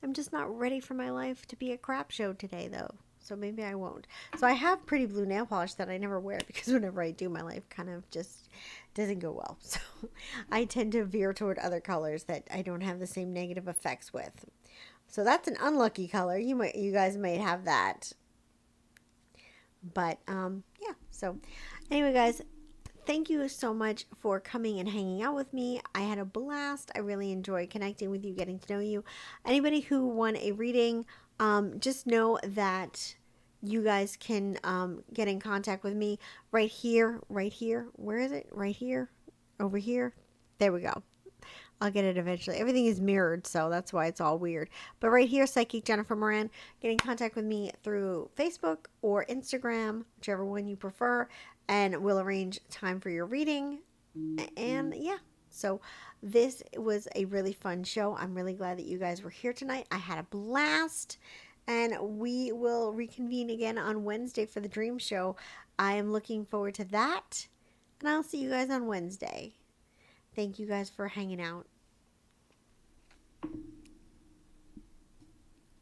I'm just not ready for my life to be a crap show today, though. So maybe I won't. So I have pretty blue nail polish that I never wear because whenever I do, my life kind of just doesn't go well. So I tend to veer toward other colors that I don't have the same negative effects with. So that's an unlucky color. You guys might have that. But yeah. So anyway, guys, thank you so much for coming and hanging out with me. I had a blast. I really enjoyed connecting with you, getting to know you. Anybody who won a reading, just know that you guys can get in contact with me right here. Where is it? Right here? Over here? There we go. I'll get it eventually. Everything is mirrored, so that's why it's all weird. But right here, Psychic Jennifer Moran, get in contact with me through Facebook or Instagram, whichever one you prefer, and we'll arrange time for your reading. And yeah, so this was a really fun show. I'm really glad that you guys were here tonight. I had a blast, and we will reconvene again on Wednesday for the Dream Show. I am looking forward to that, and I'll see you guys on Wednesday. Thank you guys for hanging out.